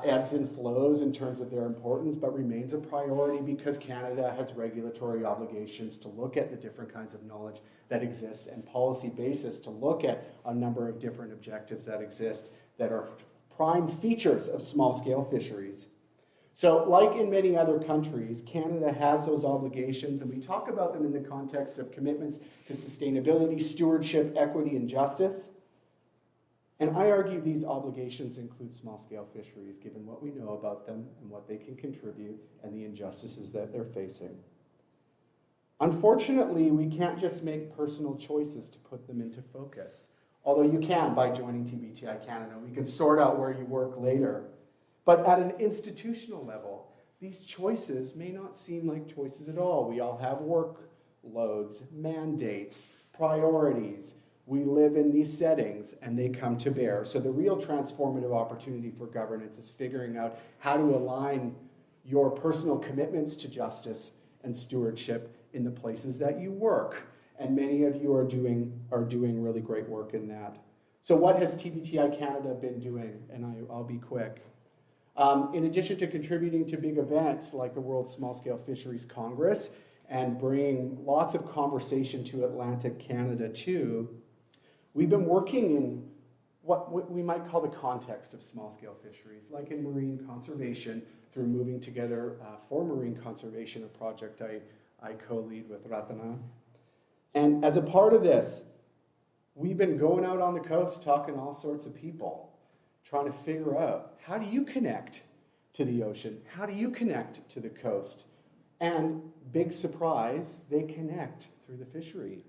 ebbs and flows in terms of their importance, but remains a priority because Canada has regulatory obligations to look at the different kinds of knowledge that exists and policy basis to look at a number of different objectives that exist that are prime features of small-scale fisheries. So like in many other countries, Canada has those obligations, and we talk about them in the context of commitments to sustainability, stewardship, equity, and justice. And I argue these obligations include small-scale fisheries, given what we know about them and what they can contribute and the injustices that they're facing. Unfortunately, we can't just make personal choices to put them into focus, although you can by joining TBTI Canada. We can sort out where you work later. But at an institutional level, these choices may not seem like choices at all. We all have workloads, mandates, priorities. We live in these settings and they come to bear. So the real transformative opportunity for governance is figuring out how to align your personal commitments to justice and stewardship in the places that you work. And many of you are doing really great work in that. So what has TBTI Canada been doing? And I'll be quick. In addition to contributing to big events like the World Small-Scale Fisheries Congress and bringing lots of conversation to Atlantic Canada too, we've been working in what we might call the context of small-scale fisheries, like in marine conservation, through moving together for marine conservation, a project I co-lead with Ratana. And as a part of this, we've been going out on the coast talking to all sorts of people, trying to figure out, how do you connect to the ocean? How do you connect to the coast? And big surprise, they connect through the fishery,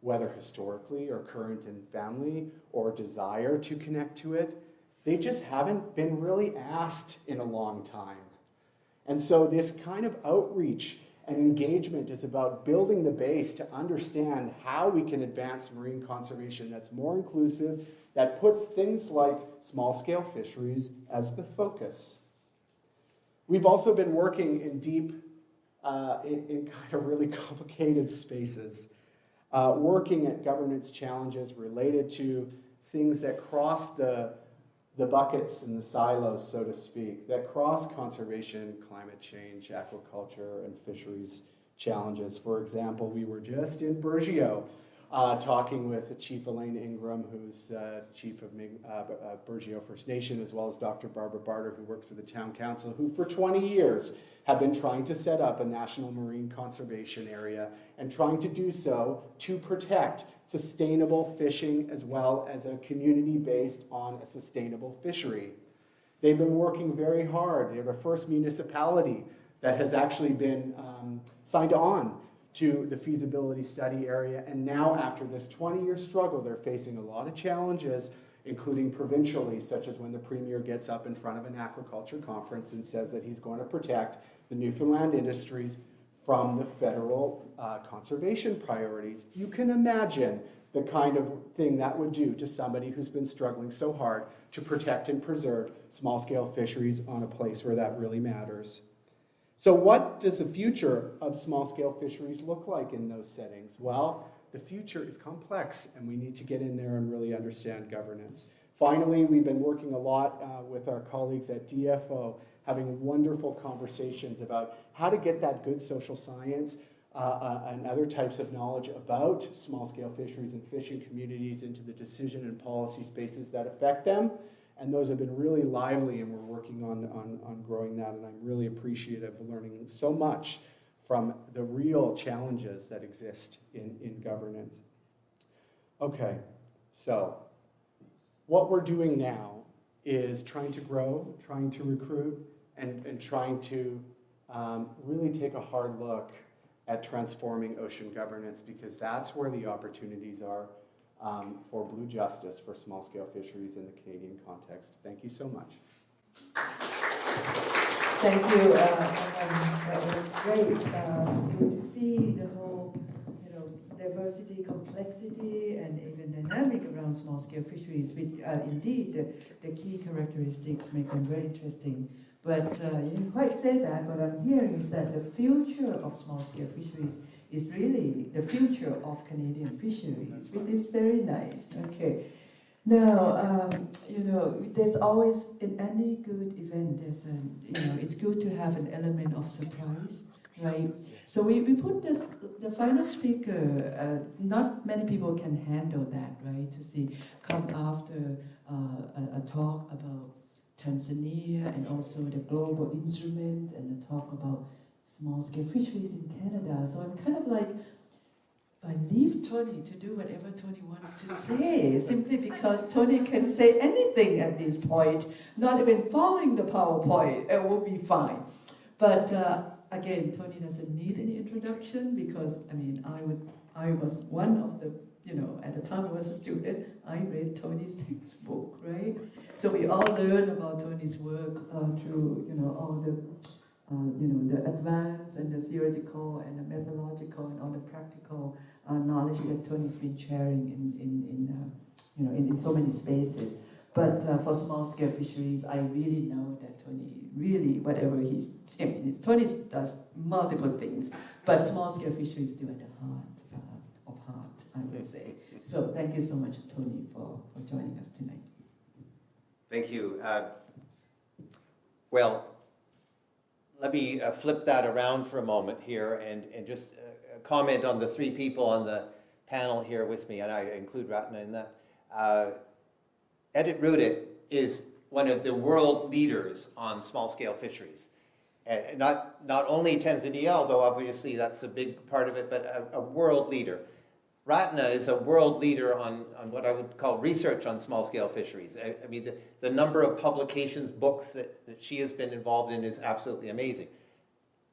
whether historically or current in family or desire to connect to it. They just haven't been really asked in a long time. And so this kind of outreach and engagement is about building the base to understand how we can advance marine conservation that's more inclusive, that puts things like small-scale fisheries as the focus. We've also been working in deep, in kind of really complicated spaces, working at governance challenges related to things that cross the buckets and the silos, so to speak, that cross conservation, climate change, aquaculture, and fisheries challenges. For example, we were just in Borgese talking with Chief Elaine Ingram, who's chief of Borgese First Nation, as well as Dr. Barbara Barter, who works with the town council, who for 20 years have been trying to set up a national marine conservation area and trying to do so to protect sustainable fishing as well as a community based on a sustainable fishery. They've been working very hard. They're the first municipality that has actually been signed on to the feasibility study area, and now after this 20-year struggle, they're facing a lot of challenges including provincially, such as when the Premier gets up in front of an aquaculture conference and says that he's going to protect the Newfoundland industries from the federal conservation priorities. You can imagine the kind of thing that would do to somebody who's been struggling so hard to protect and preserve small-scale fisheries on a place where that really matters. So what does the future of small-scale fisheries look like in those settings? Well, the future is complex, and we need to get in there and really understand governance. Finally, we've been working a lot with our colleagues at DFO, having wonderful conversations about how to get that good social science and other types of knowledge about small-scale fisheries and fishing communities into the decision and policy spaces that affect them. And those have been really lively, and we're working on growing that, and I'm really appreciative of learning so much from the real challenges that exist in governance. Okay, so what we're doing now is trying to grow, trying to recruit, and trying to really take a hard look at transforming ocean governance, because that's where the opportunities are for blue justice for small-scale fisheries in the Canadian context. Thank you so much. Thank you. That was great. Good to see the whole, diversity, complexity, and even dynamic around small-scale fisheries. Which, indeed, the key characteristics make them very interesting. But you didn't quite say that. What I'm hearing is that the future of small-scale fisheries is really the future of Canadian fisheries, which is very nice. Okay. Now, there's always, in any good event, there's it's good to have an element of surprise, right? So we put the final speaker, not many people can handle that, right? To see, come after a talk about Tanzania and also the global instrument and a talk about small-scale fisheries in Canada. So I'm kind of like, I leave Tony to do whatever Tony wants to say, simply because Tony can say anything at this point, not even following the PowerPoint, it will be fine. But again, Tony doesn't need any introduction, because I was one of the, at the time I was a student, I read Tony's textbook, right? So we all learn about Tony's work through, all the the advanced and the theoretical and the methodological and all the practical knowledge that Tony's been sharing in so many spaces. But for small-scale fisheries, I really know that Tony really, whatever Tony does multiple things, but small-scale fisheries still at the heart of heart, I would say. So thank you so much, Tony, for joining us tonight. Thank you. Well, let me flip that around for a moment here and just comment on the three people on the panel here with me, and I include Ratana in that. Editrudith is one of the world leaders on small-scale fisheries. Not only Tanzania, although obviously that's a big part of it, but a world leader. Ratana is a world leader on what I would call research on small-scale fisheries. I mean, the number of publications, books that she has been involved in is absolutely amazing.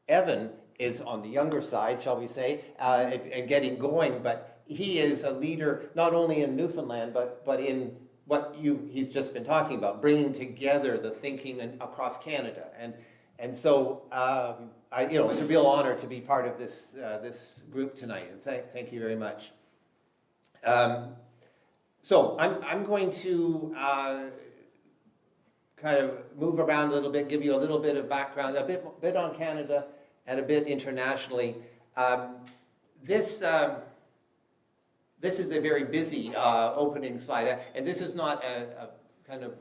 Evan is on the younger side, shall we say, and getting going, but he is a leader not only in Newfoundland, but in what he's just been talking about, bringing together the thinking across Canada. And so, it's a real honor to be part of this group tonight, and thank you very much. So I'm going to kind of move around a little bit, give you a little bit of background, a bit on Canada and a bit internationally. This is a very busy opening slide, and this is not a kind of,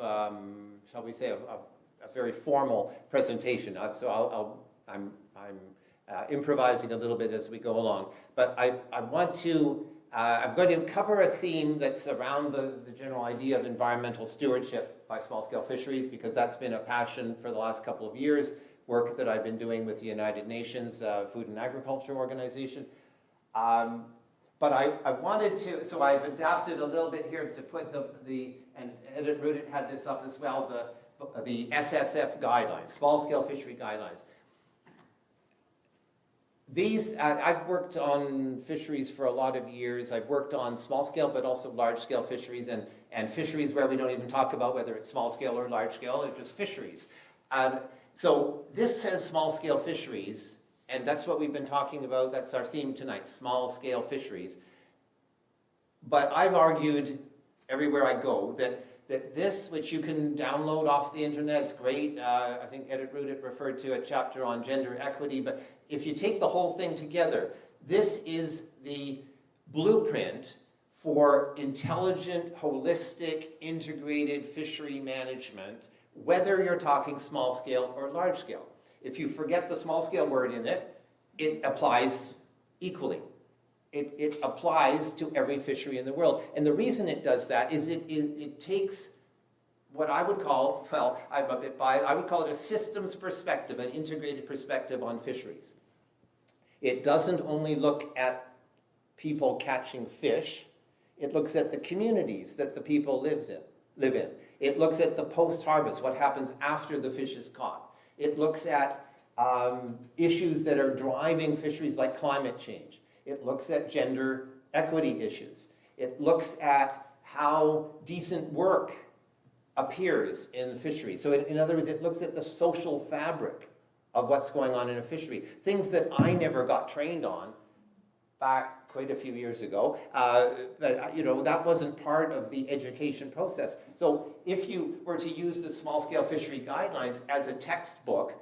shall we say, a very formal presentation. So I'm improvising a little bit as we go along, but I'm going to cover a theme that's around the general idea of environmental stewardship by small-scale fisheries, because that's been a passion for the last couple of years, work that I've been doing with the United Nations Food and Agriculture Organization. But I wanted to, so I've adapted a little bit here to put and Editrudith had this up as well, the SSF guidelines, small-scale fishery guidelines. I've worked on fisheries for a lot of years. I've worked on small scale, but also large scale fisheries, and fisheries where we don't even talk about whether it's small scale or large scale, it's just fisheries. So this says small scale fisheries, and that's what we've been talking about. That's our theme tonight, small scale fisheries. But I've argued everywhere I go that this, which you can download off the internet, it's great. I think Editrudith referred to a chapter on gender equity, but if you take the whole thing together, this is the blueprint for intelligent, holistic, integrated fishery management, whether you're talking small scale or large scale. If you forget the small scale word in it, it applies equally. It applies to every fishery in the world. And the reason it does that is it takes what I would call, well, I'm a bit biased, I would call it a systems perspective, an integrated perspective on fisheries. It doesn't only look at people catching fish, it looks at the communities that the people live in. It looks at the post-harvest, what happens after the fish is caught. It looks at issues that are driving fisheries like climate change. It looks at gender equity issues. It looks at how decent work appears in the fishery. So in other words, it looks at the social fabric of what's going on in a fishery. Things that I never got trained on back quite a few years ago. But that wasn't part of the education process. So if you were to use the small scale fishery guidelines as a textbook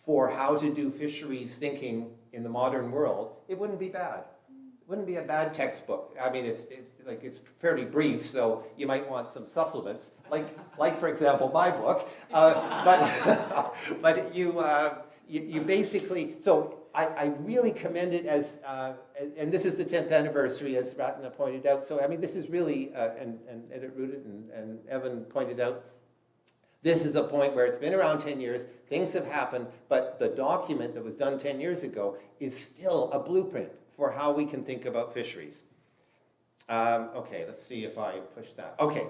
for how to do fisheries thinking in the modern world, it wouldn't be bad. It wouldn't be a bad textbook. I mean, it's fairly brief, so you might want some supplements, like for example my book. But you basically, so I really commend it as, and this is the 10th anniversary, as Ratana pointed out. So I mean, this is really, and Editrudith and Evan pointed out, this is a point where it's been around 10 years, things have happened, but the document that was done 10 years ago is still a blueprint for how we can think about fisheries. Okay, let's see if I push that. Okay,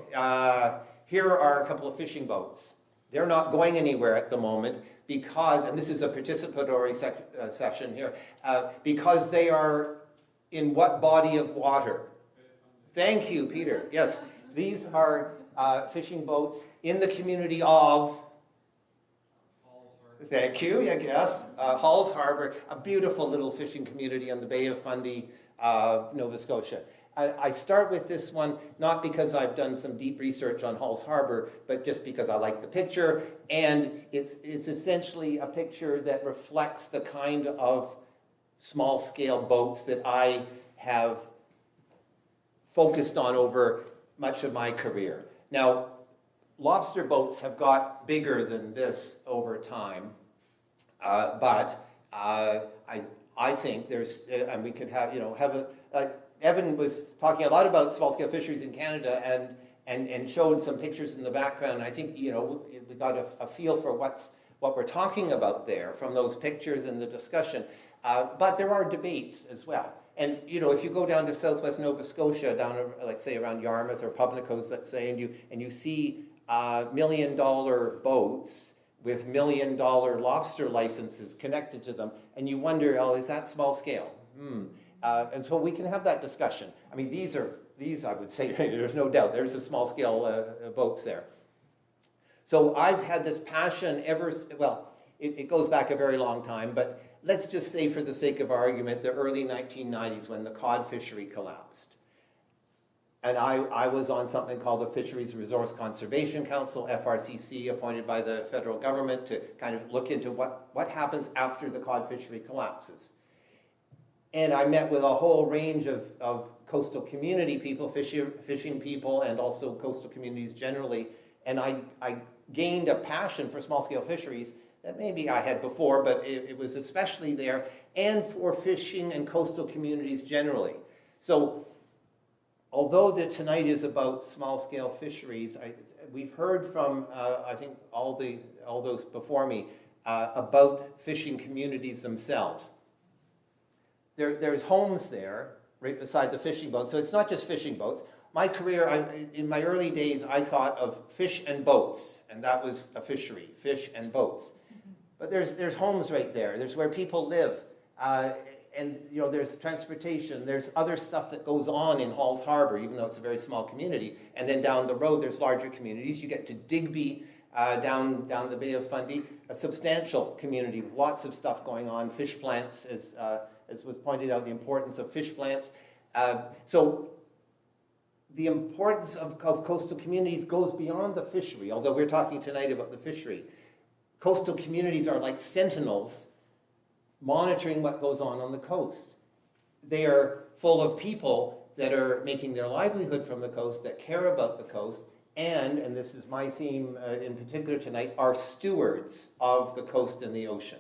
here are a couple of fishing boats. They're not going anywhere at the moment because, and this is a participatory session here, because they are in what body of water? Thank you, Peter. Yes, these are fishing boats in the community of, thank you, I guess, Halls Harbor, a beautiful little fishing community on the Bay of Fundy, Nova Scotia. I start with this one, not because I've done some deep research on Halls Harbor, but just because I like the picture, and it's essentially a picture that reflects the kind of small-scale boats that I have focused on over much of my career. Now, lobster boats have got bigger than this over time, but I think there's, and we could have Evan was talking a lot about small-scale fisheries in Canada and showed some pictures in the background. I think, we got a feel for what we're talking about there from those pictures and the discussion. But there are debates as well. And, if you go down to southwest Nova Scotia, down, like, say, around Yarmouth or Pubnicos, let's say, and you see $1 million boats with $1 million lobster licenses connected to them, and you wonder, oh, is that small scale? And so we can have that discussion. I mean, these I would say, there's no doubt, there's a small scale boats there. So I've had this passion it goes back a very long time, but let's just say for the sake of argument, the early 1990s when the cod fishery collapsed. And I was on something called the Fisheries Resource Conservation Council, FRCC, appointed by the federal government to kind of look into what happens after the cod fishery collapses. And I met with a whole range of coastal community people, fishing people, and also coastal communities generally. And I gained a passion for small-scale fisheries that maybe I had before, but it was especially there, and for fishing and coastal communities generally. So although tonight is about small-scale fisheries, we've heard from, I think, all those before me about fishing communities themselves. There's homes there, right beside the fishing boats. So it's not just fishing boats. My career, in my early days, I thought of fish and boats, and that was a fishery, fish and boats. But there's homes right there. There's where people live. you know, there's transportation, there's other stuff that goes on in Halls Harbor, even though it's a very small community. And then down the road, there's larger communities. You get to Digby, down the Bay of Fundy, a substantial community with lots of stuff going on. Fish plants, as was pointed out, the importance of fish plants. So the importance of coastal communities goes beyond the fishery, although we're talking tonight about the fishery. Coastal communities are like sentinels monitoring what goes on the coast. They are full of people that are making their livelihood from the coast, that care about the coast, and this is my theme in particular tonight, are stewards of the coast and the ocean.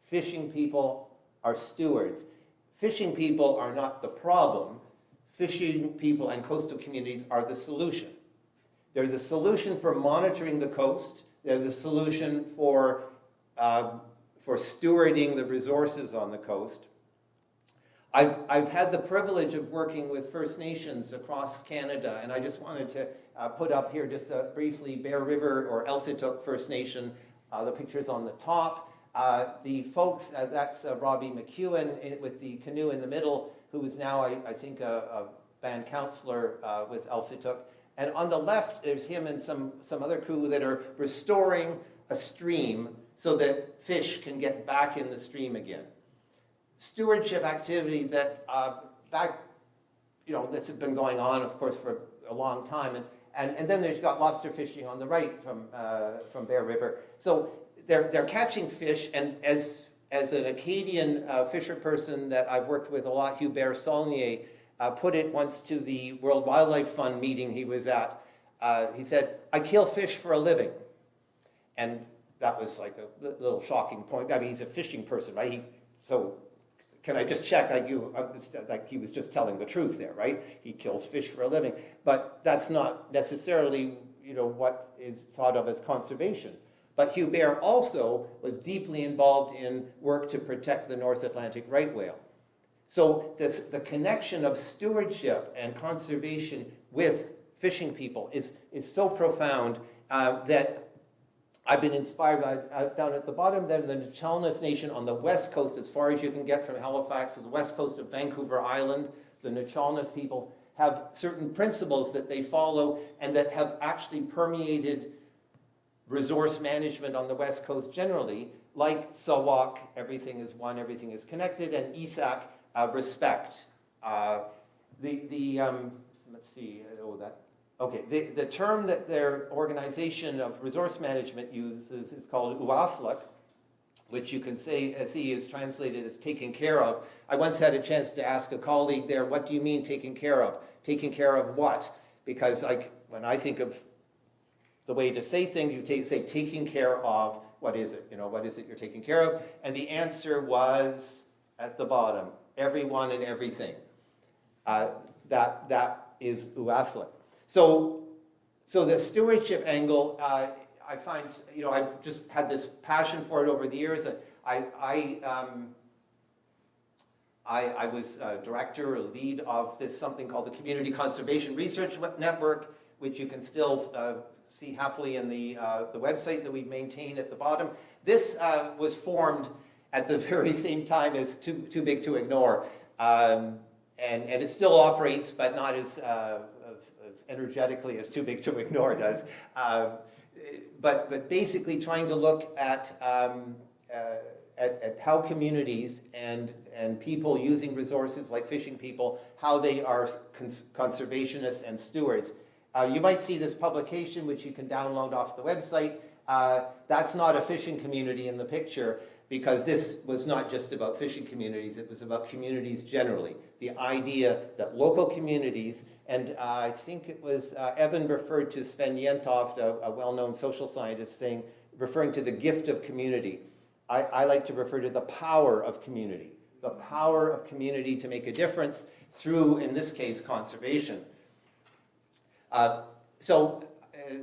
Fishing people are stewards. Fishing people are not the problem. Fishing people and coastal communities are the solution. They're the solution for monitoring the coast. They're the solution for stewarding the resources on the coast. I've had the privilege of working with First Nations across Canada, and I just wanted to put up here just briefly Bear River or Elsitook First Nation. The picture's on the top. The folks, that's Robbie McEwen with the canoe in the middle, who is now, I think, a band counselor with Elsitook. And on the left, there's him and some other crew that are restoring a stream so that fish can get back in the stream again. Stewardship activity that this has been going on, of course, for a long time. And then there's got lobster fishing on the right from Bear River. So they're catching fish, and as an Acadian fisher person that I've worked with a lot, Hubert Saulnier, put it once to the World Wildlife Fund meeting he was at. He said, "I kill fish for a living." And that was like a little shocking point. I mean, he's a fishing person, right? So can I just check, like he was just telling the truth there, right? He kills fish for a living. But that's not necessarily, what is thought of as conservation. But Hubert also was deeply involved in work to protect the North Atlantic right whale. So the connection of stewardship and conservation with fishing people is so profound that I've been inspired by, down at the bottom there, the Nachalnas Nation on the west coast, as far as you can get from Halifax to the west coast of Vancouver Island. The Nachalnas people have certain principles that they follow and that have actually permeated resource management on the west coast generally, like Sawak, everything is one, everything is connected, and Isak, respect. Let's see, the term that their organization of resource management uses is called uaflak, which you can see is translated as taken care of. I once had a chance to ask a colleague there, what do you mean taken care of? Taken care of what? Because when I think of the way to say things, you say taking care of, what is it? What is it you're taking care of? And the answer was at the bottom, everyone and everything. That is uaflak. So the stewardship angle, I find, I've just had this passion for it over the years. I was director or lead of something called the Community Conservation Research Network, which you can still see happily in the website that we maintain at the bottom. This was formed at the very same time as Too Big to Ignore. And it still operates, but not as energetically as Too Big to Ignore does. But basically trying to look at how communities and people using resources like fishing people, how they are conservationists and stewards. You might see this publication, which you can download off the website. That's not a fishing community in the picture, because this was not just about fishing communities, it was about communities generally. The idea that local communities, and I think it was Evan referred to Sven Jentoft, a well-known social scientist, referring to the gift of community. I like to refer to the power of community to make a difference through, in this case, conservation.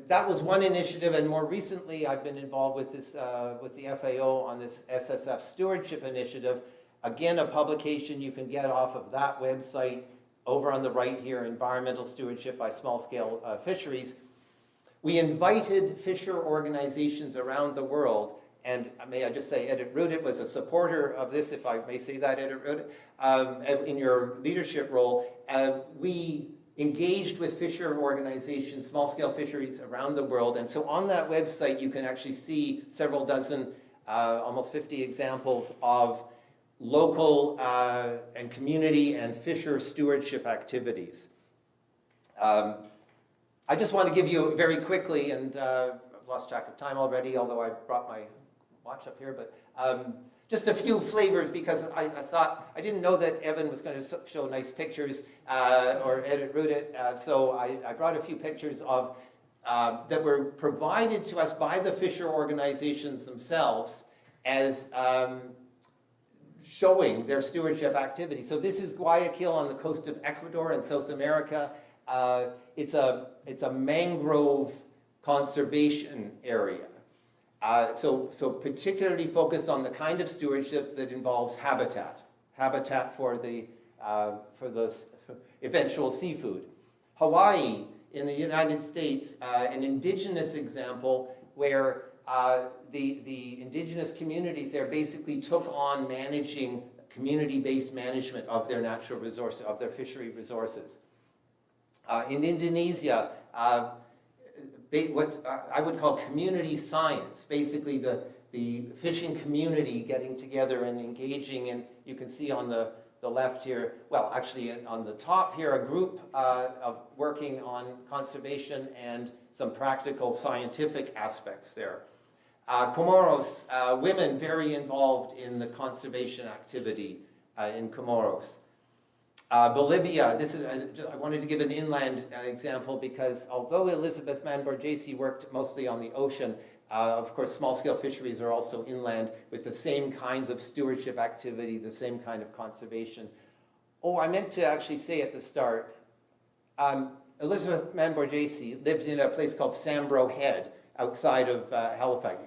That was one initiative, and more recently I've been involved with this, with the FAO on this SSF Stewardship Initiative. Again, a publication you can get off of that website. Over on the right here, Environmental Stewardship by Small-Scale Fisheries. We invited fisher organizations around the world, and may I just say, Editrudith was a supporter of this, if I may say that, Editrudith, in your leadership role. We engaged with fisher organizations, small-scale fisheries around the world, and so on that website you can actually see several dozen, almost 50 examples of local and community and fisher stewardship activities. I just want to give you very quickly, and I've lost track of time already, although I brought my watch up here, but just a few flavors, because I thought, I didn't know that Evan was going to show nice pictures or Editrudith, so I brought a few pictures of that were provided to us by the fisher organizations themselves as showing their stewardship activity. So this is Guayaquil on the coast of Ecuador in South America. It's a mangrove conservation area. So particularly focused on the kind of stewardship that involves habitat for the eventual seafood. Hawaii in the United States, an indigenous example where the indigenous communities there basically took on managing community-based management of their natural resources, of their fishery resources. In Indonesia, what I would call community science, basically the fishing community getting together and engaging in, you can see on the left here, well actually on the top here, a group of working on conservation and some practical scientific aspects there. Comoros, women very involved in the conservation activity in Comoros. Bolivia, this is, I wanted to give an inland example because although Elisabeth Mann Borgese worked mostly on the ocean, of course small-scale fisheries are also inland with the same kinds of stewardship activity, the same kind of conservation. Oh, I meant to actually say at the start, Elisabeth Mann Borgese lived in a place called Sambro Head outside of Halifax.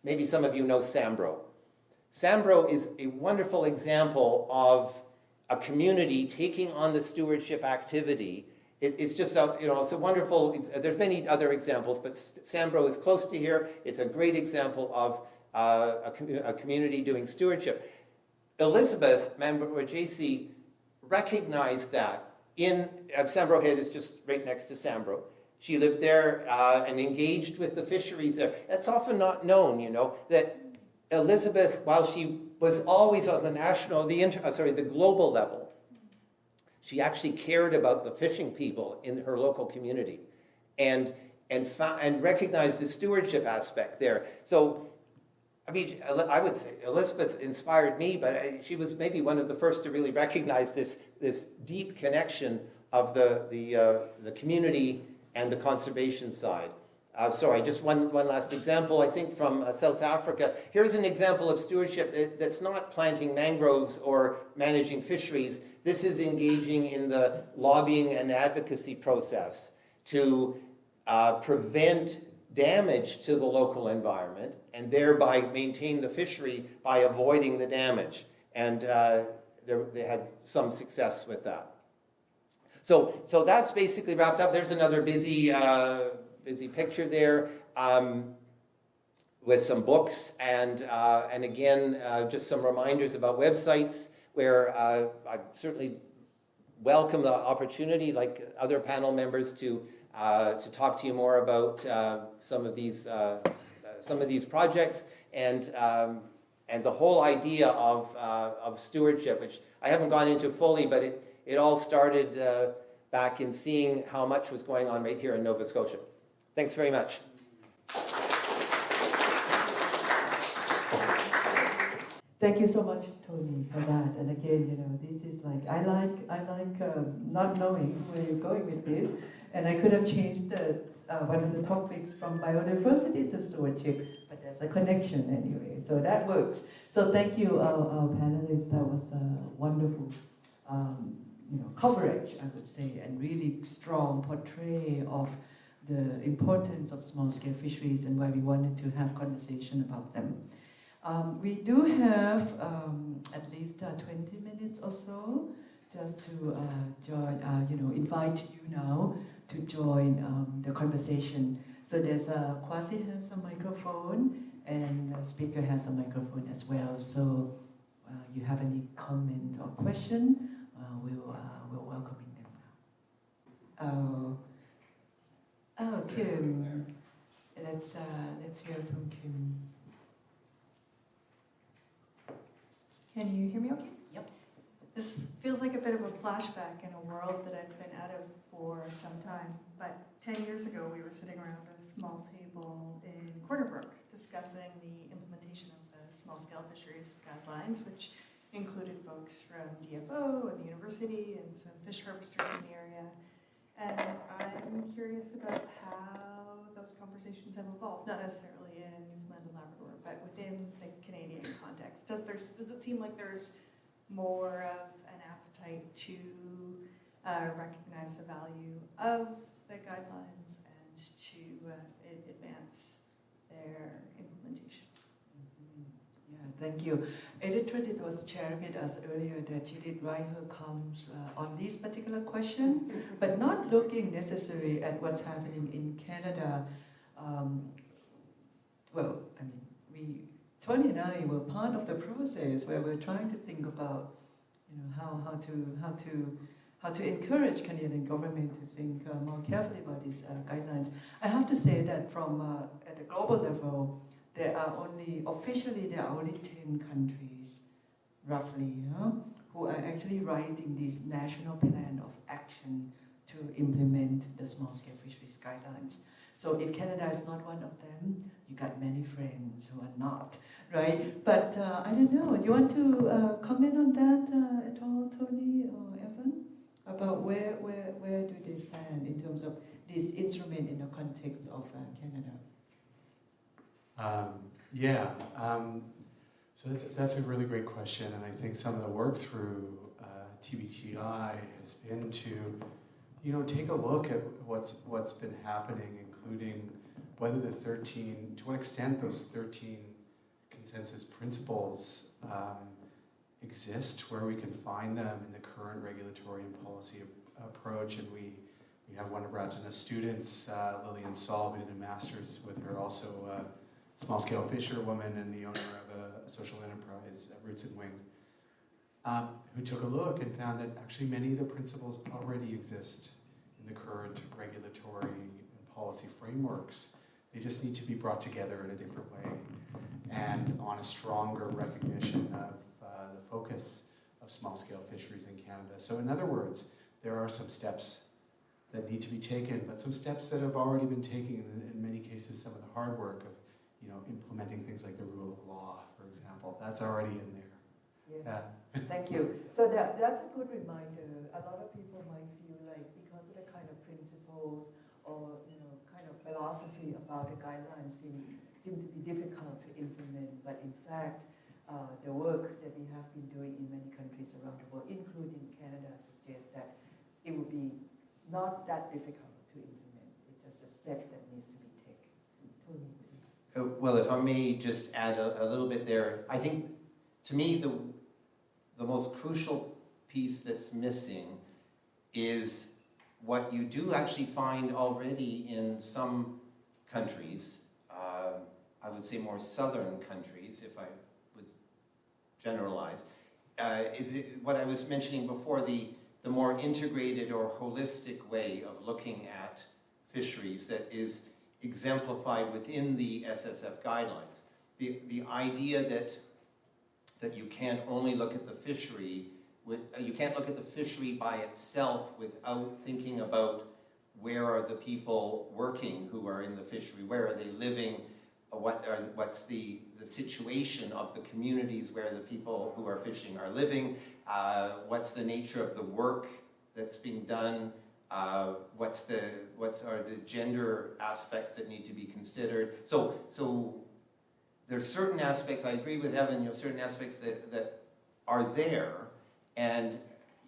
Maybe some of you know Sambro. Sambro is a wonderful example of a community taking on the stewardship activity. It's just a, it's a wonderful, there's many other examples, but Sambro is close to here. It's a great example of a community doing stewardship. Elisabeth Mann Borgese recognized that in, Sambro Head is just right next to Sambro. She lived there and engaged with the fisheries there. That's often not known, that Elisabeth, while she was always on the the global level, she actually cared about the fishing people in her local community and recognized the stewardship aspect there. So, I mean, I would say Elisabeth inspired me, but she was maybe one of the first to really recognize this deep connection of the community and the conservation side. Sorry, just one last example, I think from South Africa. Here's an example of stewardship that's not planting mangroves or managing fisheries. This is engaging in the lobbying and advocacy process to prevent damage to the local environment and thereby maintain the fishery by avoiding the damage. And they had some success with that. So that's basically wrapped up. There's another busy picture there with some books and again just some reminders about websites where I certainly welcome the opportunity, like other panel members, to talk to you more about some of these projects and the whole idea of stewardship, which I haven't gone into fully, but it all started back in seeing how much was going on right here in Nova Scotia. Thanks very much. Thank you so much, Tony, for that. And again, this is like I like not knowing where you're going with this, and I could have changed one of the topics from biodiversity to stewardship, but there's a connection anyway, so that works. So thank you, our panelists. That was a wonderful, coverage, I would say, and really strong portray of the importance of small-scale fisheries and why we wanted to have conversation about them. We do have at least 20 minutes or so just to join, invite you now to join the conversation. So there's Kwasi has a microphone, and the speaker has a microphone as well. So you have any comment or question, we're welcoming them now. Kim, let's hear from Kim. Can you hear me okay? Yep. This feels like a bit of a flashback in a world that I've been out of for some time. But 10 years ago, we were sitting around a small table in Cornerbrook discussing the implementation of the small-scale fisheries guidelines, which included folks from DFO and the university and some fish harvesters in the area. And I'm curious about how those conversations have evolved, not necessarily in Newfoundland and Labrador, but within the Canadian context. Does it seem like there's more of an appetite to recognize the value of the guidelines and to advance their implementation? Yeah, thank you. Editrudith was sharing with us earlier that she did write her comments on this particular question, but not looking necessarily at what's happening in Canada. Well, I mean, Tony and I were part of the process where we're trying to think about, how to encourage Canadian government to think more carefully about these guidelines. I have to say that from at the global level, there are only 10 countries, roughly, who are actually writing this national plan of action to implement the small-scale fisheries guidelines. So if Canada is not one of them, you got many friends who are not, right? But I don't know, do you want to comment on that at all, Tony or Evan? About where do they stand in terms of this instrument in the context of Canada? So that's a really great question, and I think some of the work through TBTI has been to, take a look at what's been happening, including whether to what extent those 13 consensus principles exist, where we can find them in the current regulatory and policy approach. And we have one of Ratana's students, Lillian Saul, who did a master's with her, also a small-scale fisherwoman and the owner of a social enterprise, Roots and Wings, who took a look and found that actually many of the principles already exist in the current regulatory and policy frameworks. They just need to be brought together in a different way and on a stronger recognition of the focus of small-scale fisheries in Canada. So in other words, there are some steps that need to be taken, but some steps that have already been taken, in many cases some of the hard work of implementing things like the rule of law, for example. That's already in there. Yes, thank you. So that's a good reminder. A lot of people might feel like because of the kind of principles or kind of philosophy about the guidelines seem to be difficult to implement, but in fact, the work that we have been doing in many countries around the world, including Canada, suggests that it would be not that difficult to implement. It's just a step that needs to be taken. Tony, please. Well, if I may just add a little bit there, I think to me the most crucial piece that's missing is what you do actually find already in some countries, I would say more southern countries, if I would generalize, is what I was mentioning before, the more integrated or holistic way of looking at fisheries that is exemplified within the SSF guidelines. The idea that you can't only look at the fishery, you can't look at the fishery by itself without thinking about where are the people working who are in the fishery, where are they living, what's the situation of the communities where the people who are fishing are living, what's the nature of the work that's being done, what are the gender aspects that need to be considered. So there's certain aspects, I agree with Evan, certain aspects that are there, and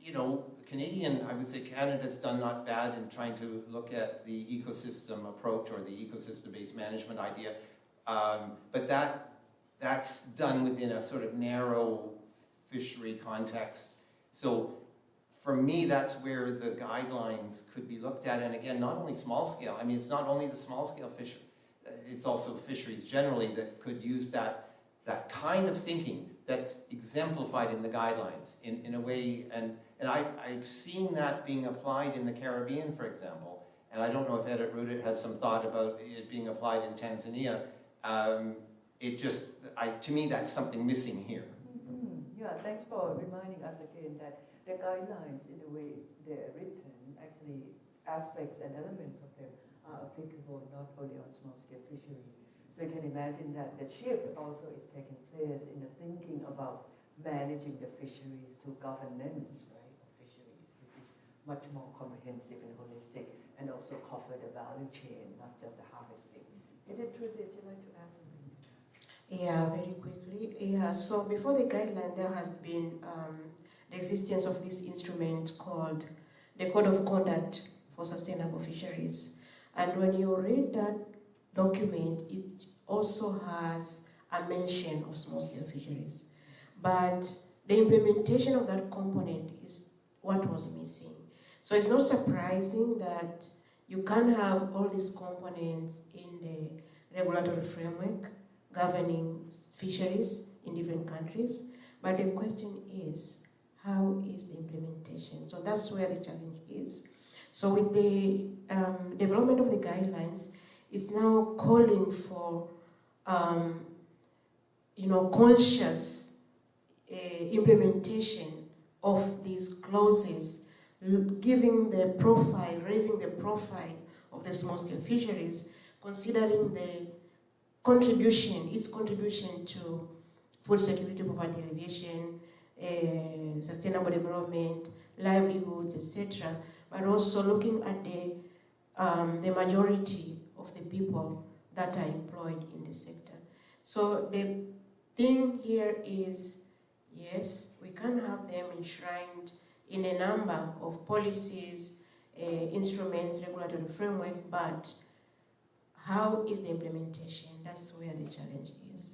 the Canadian, I would say Canada's done not bad in trying to look at the ecosystem approach or the ecosystem-based management idea, but that's done within a sort of narrow fishery context. So for me, that's where the guidelines could be looked at, and again, not only small scale. I mean, it's not only the small scale fishery. it's also fisheries generally that could use that kind of thinking that's exemplified in the guidelines in a way, and I've seen that being applied in the Caribbean, for example, and I don't know if Editrudith had some thought about it being applied in Tanzania. To me, that's something missing here. Yeah, thanks for reminding us again that the guidelines, in the way they're written, actually aspects and elements of them are applicable not only on small-scale fisheries. So you can imagine that the shift also is taking place in the thinking about managing the fisheries to governance, right, of fisheries, which is much more comprehensive and holistic, and also cover the value chain, not just the harvesting. Editrudith, would you like to add something? Yeah, very quickly. Yeah, so before the guideline, there has been the existence of this instrument called the Code of Conduct for Sustainable Fisheries. And when you read that document, it also has a mention of small-scale fisheries. But the implementation of that component is what was missing. So it's not surprising that you can have all these components in the regulatory framework governing fisheries in different countries, but the question is, how is the implementation? So that's where the challenge is. So with the development of the guidelines, it's now calling for conscious implementation of these clauses, giving the profile, raising the profile of the small-scale fisheries, considering the its contribution to food security, poverty alleviation, sustainable development, livelihoods, etc., but also looking at the majority of the people that are employed in the sector. So the thing here is, yes, we can have them enshrined in a number of policies, instruments, regulatory framework, but how is the implementation? That's where the challenge is.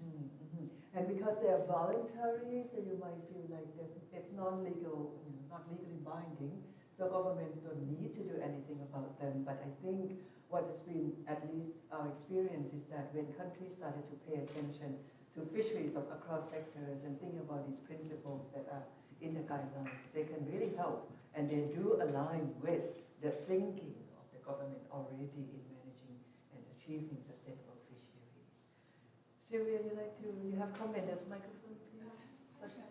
And because they are voluntary, so you might feel like it's non-legal, not legally binding, so governments don't need to do anything about them. But I think what has been, at least our experience, is that when countries started to pay attention to fisheries across sectors and think about these principles that are in the guidelines, they can really help, and they do align with the thinking of the government already in managing and achieving sustainable fisheries. Sylvia, you have comment? There's microphone, please.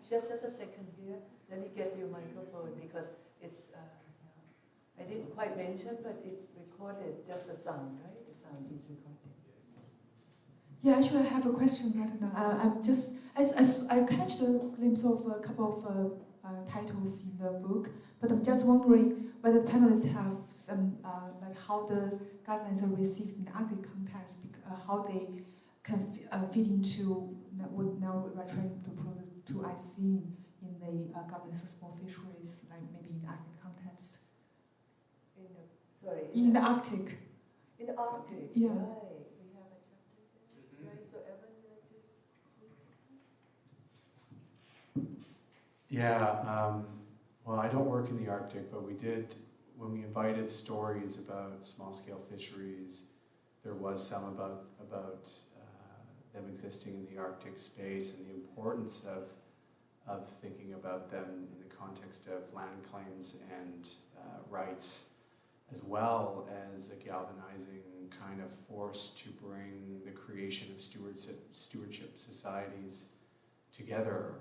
Just a second here. Let me get you a microphone because it's, I didn't quite mention, but it's recorded, just the sound, right? The sound is recorded. Yeah, actually, I have a question, Ratana. I'm just, I catch a glimpse of a couple of titles in the book, but I'm just wondering whether the panelists have some, like how the guidelines are received in the Arctic context, how they can fit into what now we're trying to IC in the governance of small fisheries, like maybe in the Arctic context. In the Arctic. In the Arctic, yeah. Right. We have a chapter there. Right, so Evan, would you like to speak? Yeah, well, I don't work in the Arctic, but we did, when we invited stories about small-scale fisheries, there was some about them existing in the Arctic space and the importance of thinking about them in the context of land claims and rights, as well as a galvanizing kind of force to bring the creation of stewardship societies together.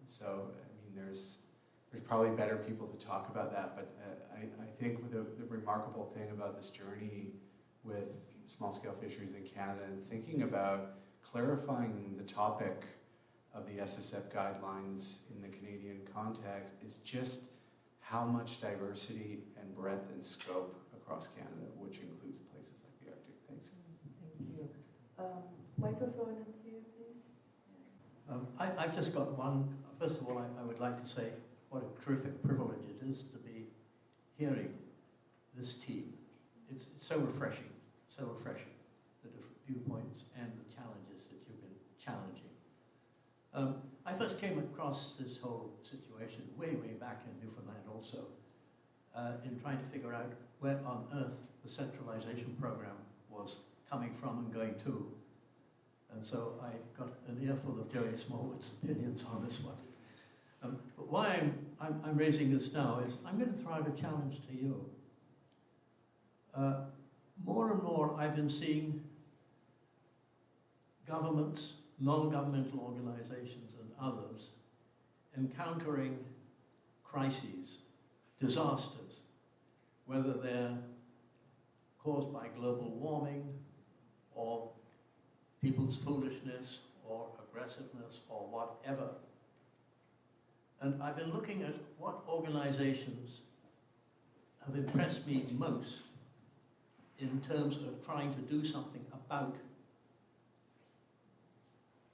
So, I mean, there's probably better people to talk about that, but I think the remarkable thing about this journey with small-scale fisheries in Canada and thinking about clarifying the topic of the SSF guidelines in the Canadian context is just how much diversity and breadth and scope across Canada, which includes places like the Arctic. Thanks. Thank you. Microphone in here, please. I've just got one. First of all, I would like to say what a terrific privilege it is to be hearing this team. It's so refreshing, the different viewpoints and the challenges that you've been challenging. I first came across this whole situation way back in Newfoundland also, in trying to figure out where on earth the centralization program was coming from and going to. And so I got an earful of Joey Smallwood's opinions on this one. But why I'm raising this now is I'm going to throw out a challenge to you. More and more I've been seeing governments, non-governmental organizations and others encountering crises, disasters, whether they're caused by global warming or people's foolishness or aggressiveness or whatever. And I've been looking at what organizations have impressed me most in terms of trying to do something about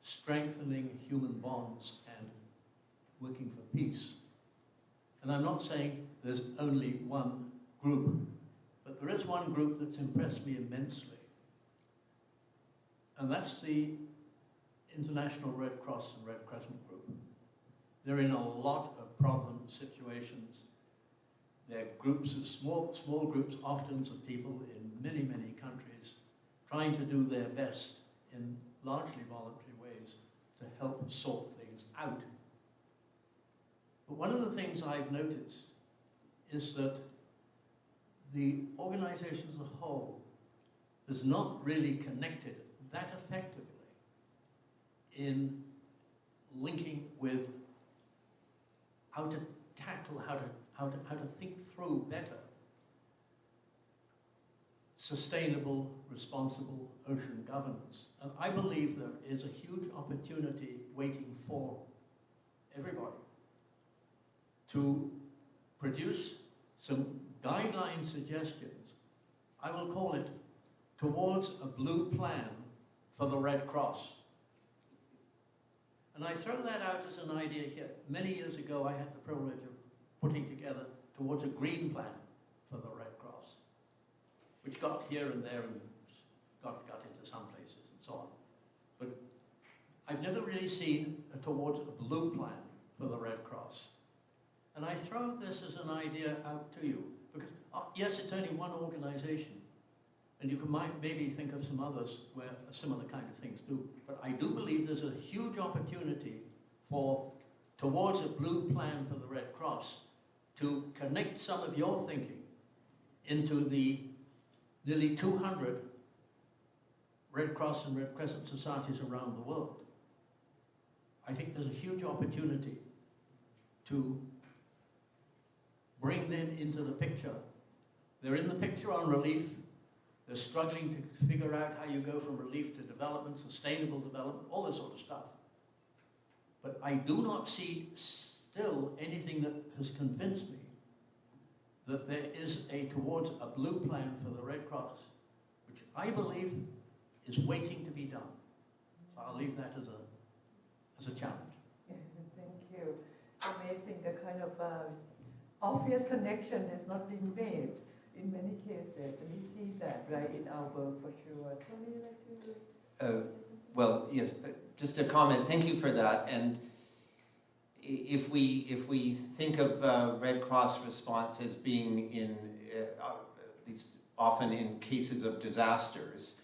strengthening human bonds and working for peace. And I'm not saying there's only one group, but there is one group that's impressed me immensely. And that's the International Red Cross and Red Crescent Group. They're in a lot of problem situations. They're groups of small groups, often of people in many, many countries, trying to do their best in largely voluntary ways to help sort things out. But one of the things I've noticed is that the organization as a whole has not really connected that effectively in linking with how to tackle, how to think through better sustainable, responsible ocean governance. And I believe there is a huge opportunity waiting for everybody to produce some guideline suggestions. I will call it towards a blue plan for the Red Cross. And I throw that out as an idea here. Many years ago, I had the privilege of putting together towards a green plan for the Red Cross, which got here and there and got into some places and so on. But I've never really seen towards a blue plan for the Red Cross. And I throw this as an idea out to you, because yes, it's only one organization, and you can maybe think of some others where similar kind of things do. But I do believe there's a huge opportunity for, towards a blue plan for the Red Cross, to connect some of your thinking into the nearly 200 Red Cross and Red Crescent societies around the world. I think there's a huge opportunity to bring them into the picture. They're in the picture on relief. They're struggling to figure out how you go from relief to development, sustainable development, all this sort of stuff. But I do not see still anything that has convinced me that there is towards a blue plan for the Red Cross, which I believe is waiting to be done. So I'll leave that as a challenge. Thank you. Amazing, the kind of obvious connection is not being made in many cases, and we see that right in our work for sure. Tony, would you like to say something? Well, yes, just a comment. Thank you for that. And if we think of Red Cross response as being in, at least often in cases of disasters,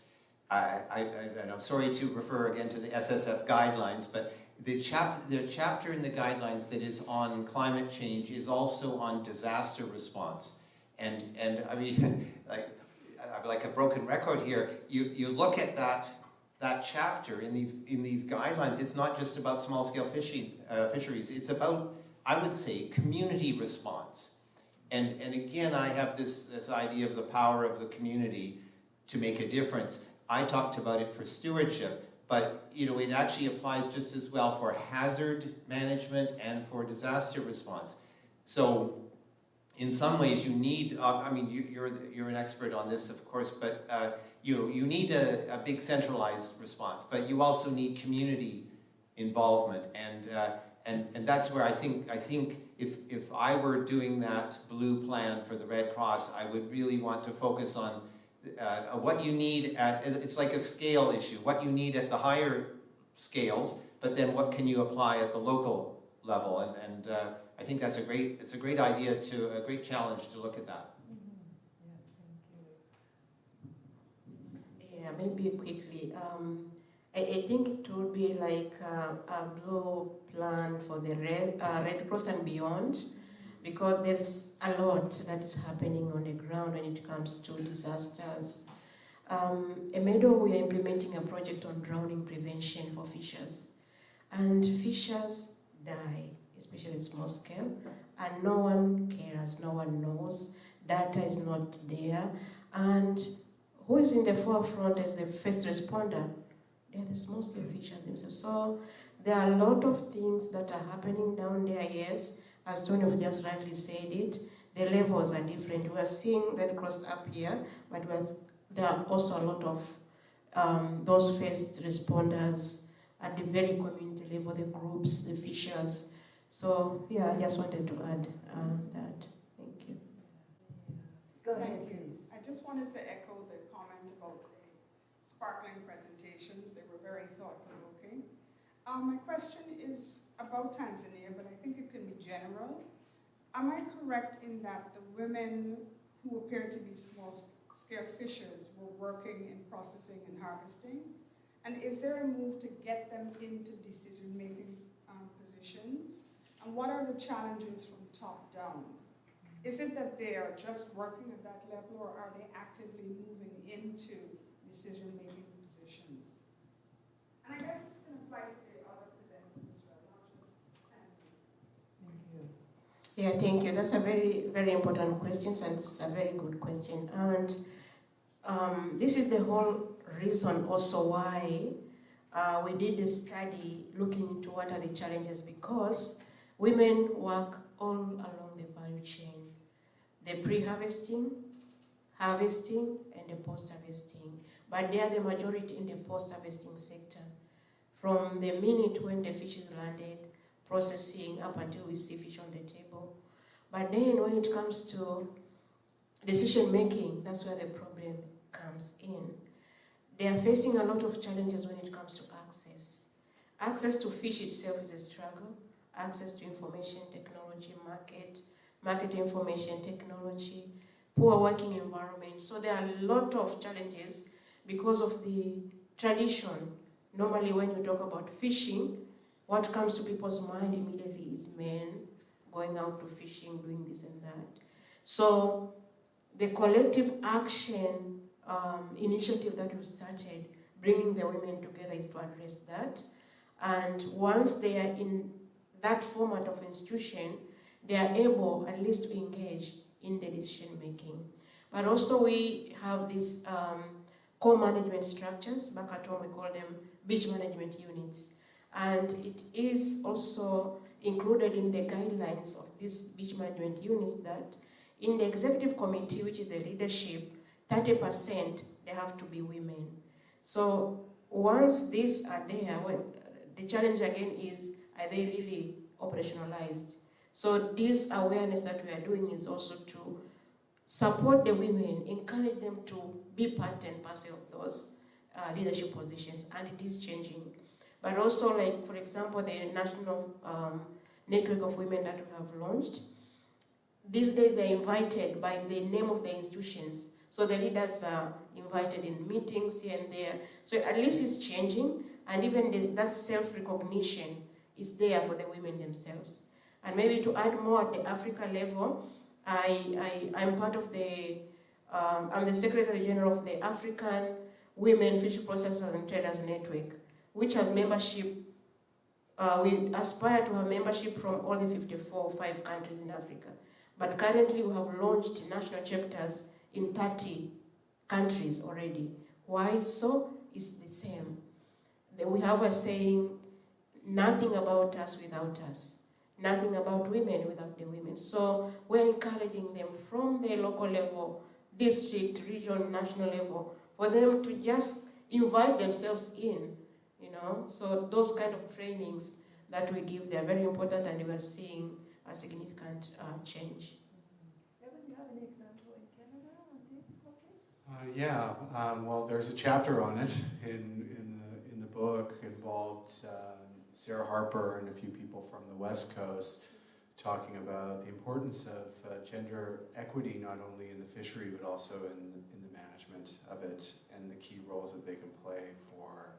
and I'm sorry to refer again to the SSF guidelines, but the chapter in the guidelines that is on climate change is also on disaster response. And I mean, like a broken record here, you look at that chapter in these guidelines, it's not just about small-scale fisheries, it's about, I would say, community response. And again, I have this idea of the power of the community to make a difference. I talked about it for stewardship, but it actually applies just as well for hazard management and for disaster response. So in some ways you need, I mean, you're an expert on this, of course, but you need a big centralized response, but you also need community involvement, and that's where I think if I were doing that blue plan for the Red Cross, I would really want to focus on what you need it's like a scale issue, what you need at the higher scales, but then what can you apply at the local level, and I think that's a great idea, a great challenge to look at that. Yeah, maybe quickly. I think it would be like a global plan for the Red Cross and beyond, because there's a lot that is happening on the ground when it comes to disasters. A meadow, we are implementing a project on drowning prevention for fishers. And fishers die, especially small scale, and no one cares, no one knows, data is not there. And who is in the forefront as the first responder? They're the small scale fishers themselves. So there are a lot of things that are happening down there, yes, as Tony just rightly said it, the levels are different. We are seeing Red Cross up here, but there are also a lot of those first responders at the very community level, the groups, the fishers. So yeah, I just wanted to add that. Thank you. Go ahead, Thank you. please. I just wanted to echo the comment about the sparkling presentations. They were very thought-provoking. My question is about Tanzania, but I think it can be general. Am I correct in that the women who appear to be small-scale fishers were working in processing and harvesting? And is there a move to get them into decision-making positions? And what are the challenges from top down? Is it that they are just working at that level, or are they actively moving into decision-making positions? And I guess this can apply to the other presenters as well, not just Tanzania. Thank you. Yeah, thank you. That's a very, very important question, and it's a very good question. And this is the whole reason also why we did a study looking into what are the challenges, because women work all along the value chain. The pre-harvesting, harvesting, and the post-harvesting. But they are the majority in the post-harvesting sector. From the minute when the fish is landed, processing, up until we see fish on the table. But then when it comes to decision making, that's where the problem comes in. They are facing a lot of challenges when it comes to access. Access to fish itself is a struggle. Access to information technology, market information technology, poor working environment. So there are a lot of challenges because of the tradition. Normally when you talk about fishing, what comes to people's mind immediately is men going out to fishing, doing this and that. So the collective action initiative that we've started, bringing the women together, is to address that. And once they are in that format of institution, they are able at least to engage in the decision making. But also we have these co-management structures. Back at home we call them beach management units. And it is also included in the guidelines of these beach management units that in the executive committee, which is the leadership, 30% they have to be women. So once these are there, the challenge again is, are they really operationalized? So this awareness that we are doing is also to support the women, encourage them to be part and parcel of those leadership positions, and it is changing. But also, like, for example, the national network of women that we have launched, these days they're invited by the name of the institutions. So the leaders are invited in meetings here and there. So at least it's changing, and even that self-recognition is there for the women themselves. And maybe to add more at the Africa level, I'm part of the, I'm the Secretary General of the African Women Fish Processors and Traders Network, which has membership, we aspire to have membership from all the 5 countries in Africa. But currently we have launched national chapters in 30 countries already. Why so? It's the same. We have a saying, nothing about us without us. Nothing about women without the women. So we're encouraging them from the local level, district, region, national level, for them to just invite themselves in, you know. So those kind of trainings that we give, they're very important, and we are seeing a significant change. Evan, do you have any example in Canada on this topic? Well, there's a chapter on it in the book. Involved Sarah Harper and a few people from the West Coast talking about the importance of gender equity, not only in the fishery, but also in the management of it, and the key roles that they can play for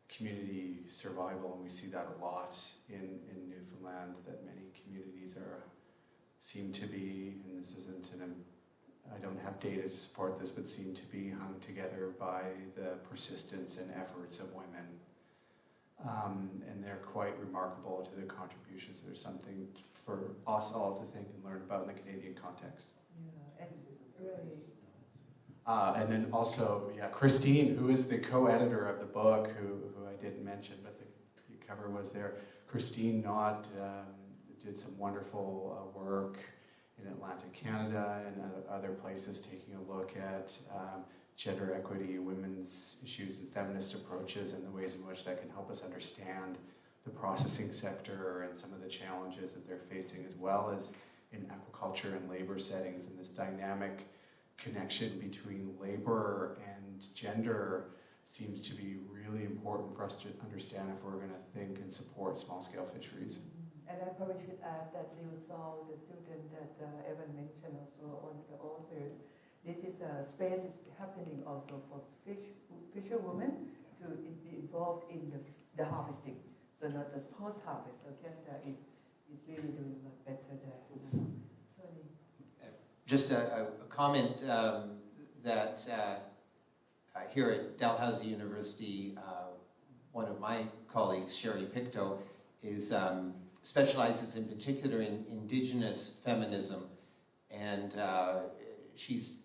community survival. And we see that a lot in Newfoundland, that many communities seem to be, and this isn't I don't have data to support this, but seem to be hung together by the persistence and efforts of women. And they're quite remarkable to their contributions. There's something for us all to think and learn about in the Canadian context. Yeah, and And then also, Christine, who is the co-editor of the book, who I didn't mention, but the cover was there. Christine Knott did some wonderful work in Atlantic Canada and other places, taking a look at gender equity, women's issues, and feminist approaches, and the ways in which that can help us understand the processing sector and some of the challenges that they're facing, as well as in aquaculture and labor settings. And this dynamic connection between labor and gender seems to be really important for us to understand if we're going to think and support small-scale fisheries. And I probably should add that Liu Sao, the student that Evan mentioned, also one of the authors, this is a space is happening also for fisherwomen to be involved in the harvesting. So not just post-harvest. So Canada is really doing a lot better there. Tony. Just a comment that here at Dalhousie University, one of my colleagues, Sherry Pictou, specializes in particular in Indigenous feminism, and she's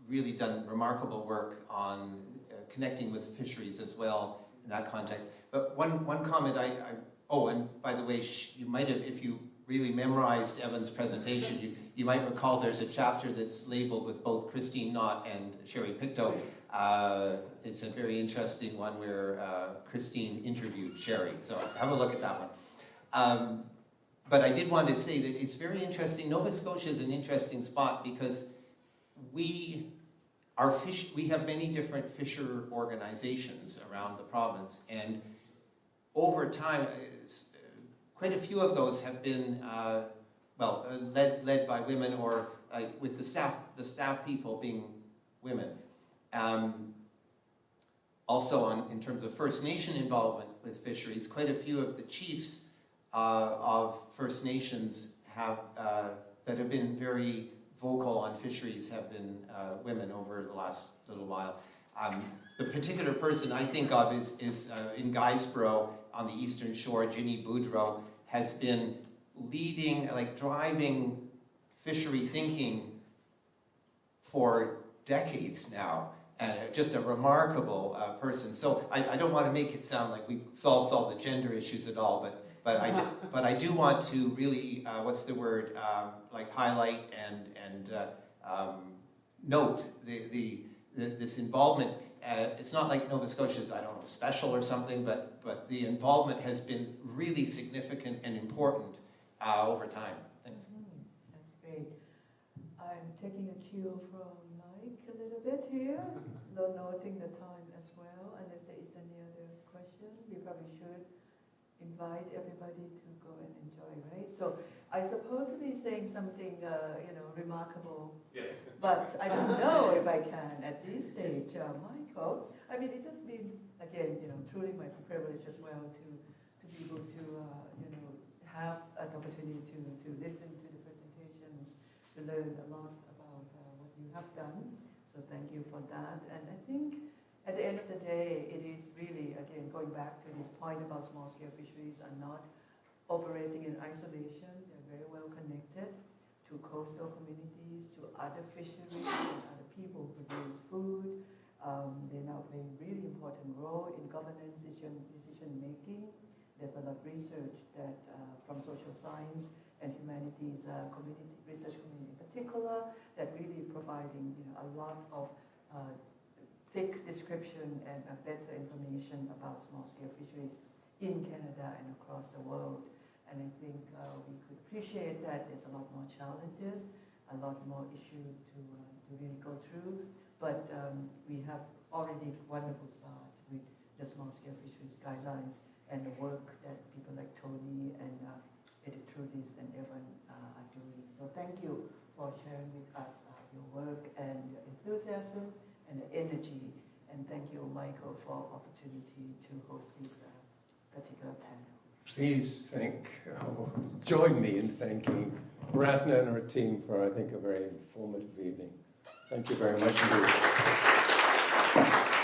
really done remarkable work on connecting with fisheries as well in that context. But one comment and by the way, you might have, if you really memorized Evan's presentation, you might recall there's a chapter that's labeled with both Christine Knott and Sherry Pictou. It's a very interesting one where Christine interviewed Sherry, so have a look at that one. But I did want to say that it's very interesting. Nova Scotia is an interesting spot because we have many different fisher organizations around the province, and over time, quite a few of those have been led by women, or with the staff people being women. Also, in terms of First Nation involvement with fisheries, quite a few of the chiefs of First Nations that have been very vocal on fisheries have been women over the last little while. The particular person I think of is in Guysborough on the Eastern Shore. Ginny Boudreau has been leading, driving fishery thinking for decades now. Just a remarkable person. So I don't want to make it sound like we solved all the gender issues at all, but I do want to really highlight and note this involvement. It's not like Nova Scotia's, special or something, but the involvement has been really significant and important over time. Thanks. That's great. I'm taking a cue from Mike a little bit here, though noting the time as well. Unless there is any other question, we probably should invite everybody to go and enjoy, right? So I supposed to be saying something, remarkable. Yes. But I don't know if I can at this stage, Michael. I mean, it has been, again, truly my privilege as well to be able to, have an opportunity to listen to the presentations, to learn a lot about what you have done. So thank you for that. And I think at the end of the day, it is really, again, going back to this point about small-scale fisheries are not operating in isolation. They're very well connected to coastal communities, to other fisheries, and other people who produce food. They now play a really important role in governance decision-making. There's a lot of research that from social science and humanities research community in particular, that really providing a lot of thick description and better information about small-scale fisheries in Canada and across the world. And I think we could appreciate that there's a lot more challenges, a lot more issues to really go through. But we have already a wonderful start with the small-scale fisheries guidelines and the work that people like Tony and Editrudith and everyone are doing. So thank you for sharing with us your work and your enthusiasm and the energy. And thank you, Michael, for opportunity to host this particular panel. Please join me in thanking Ratana and her team for, I think, a very informative evening. Thank you very much indeed.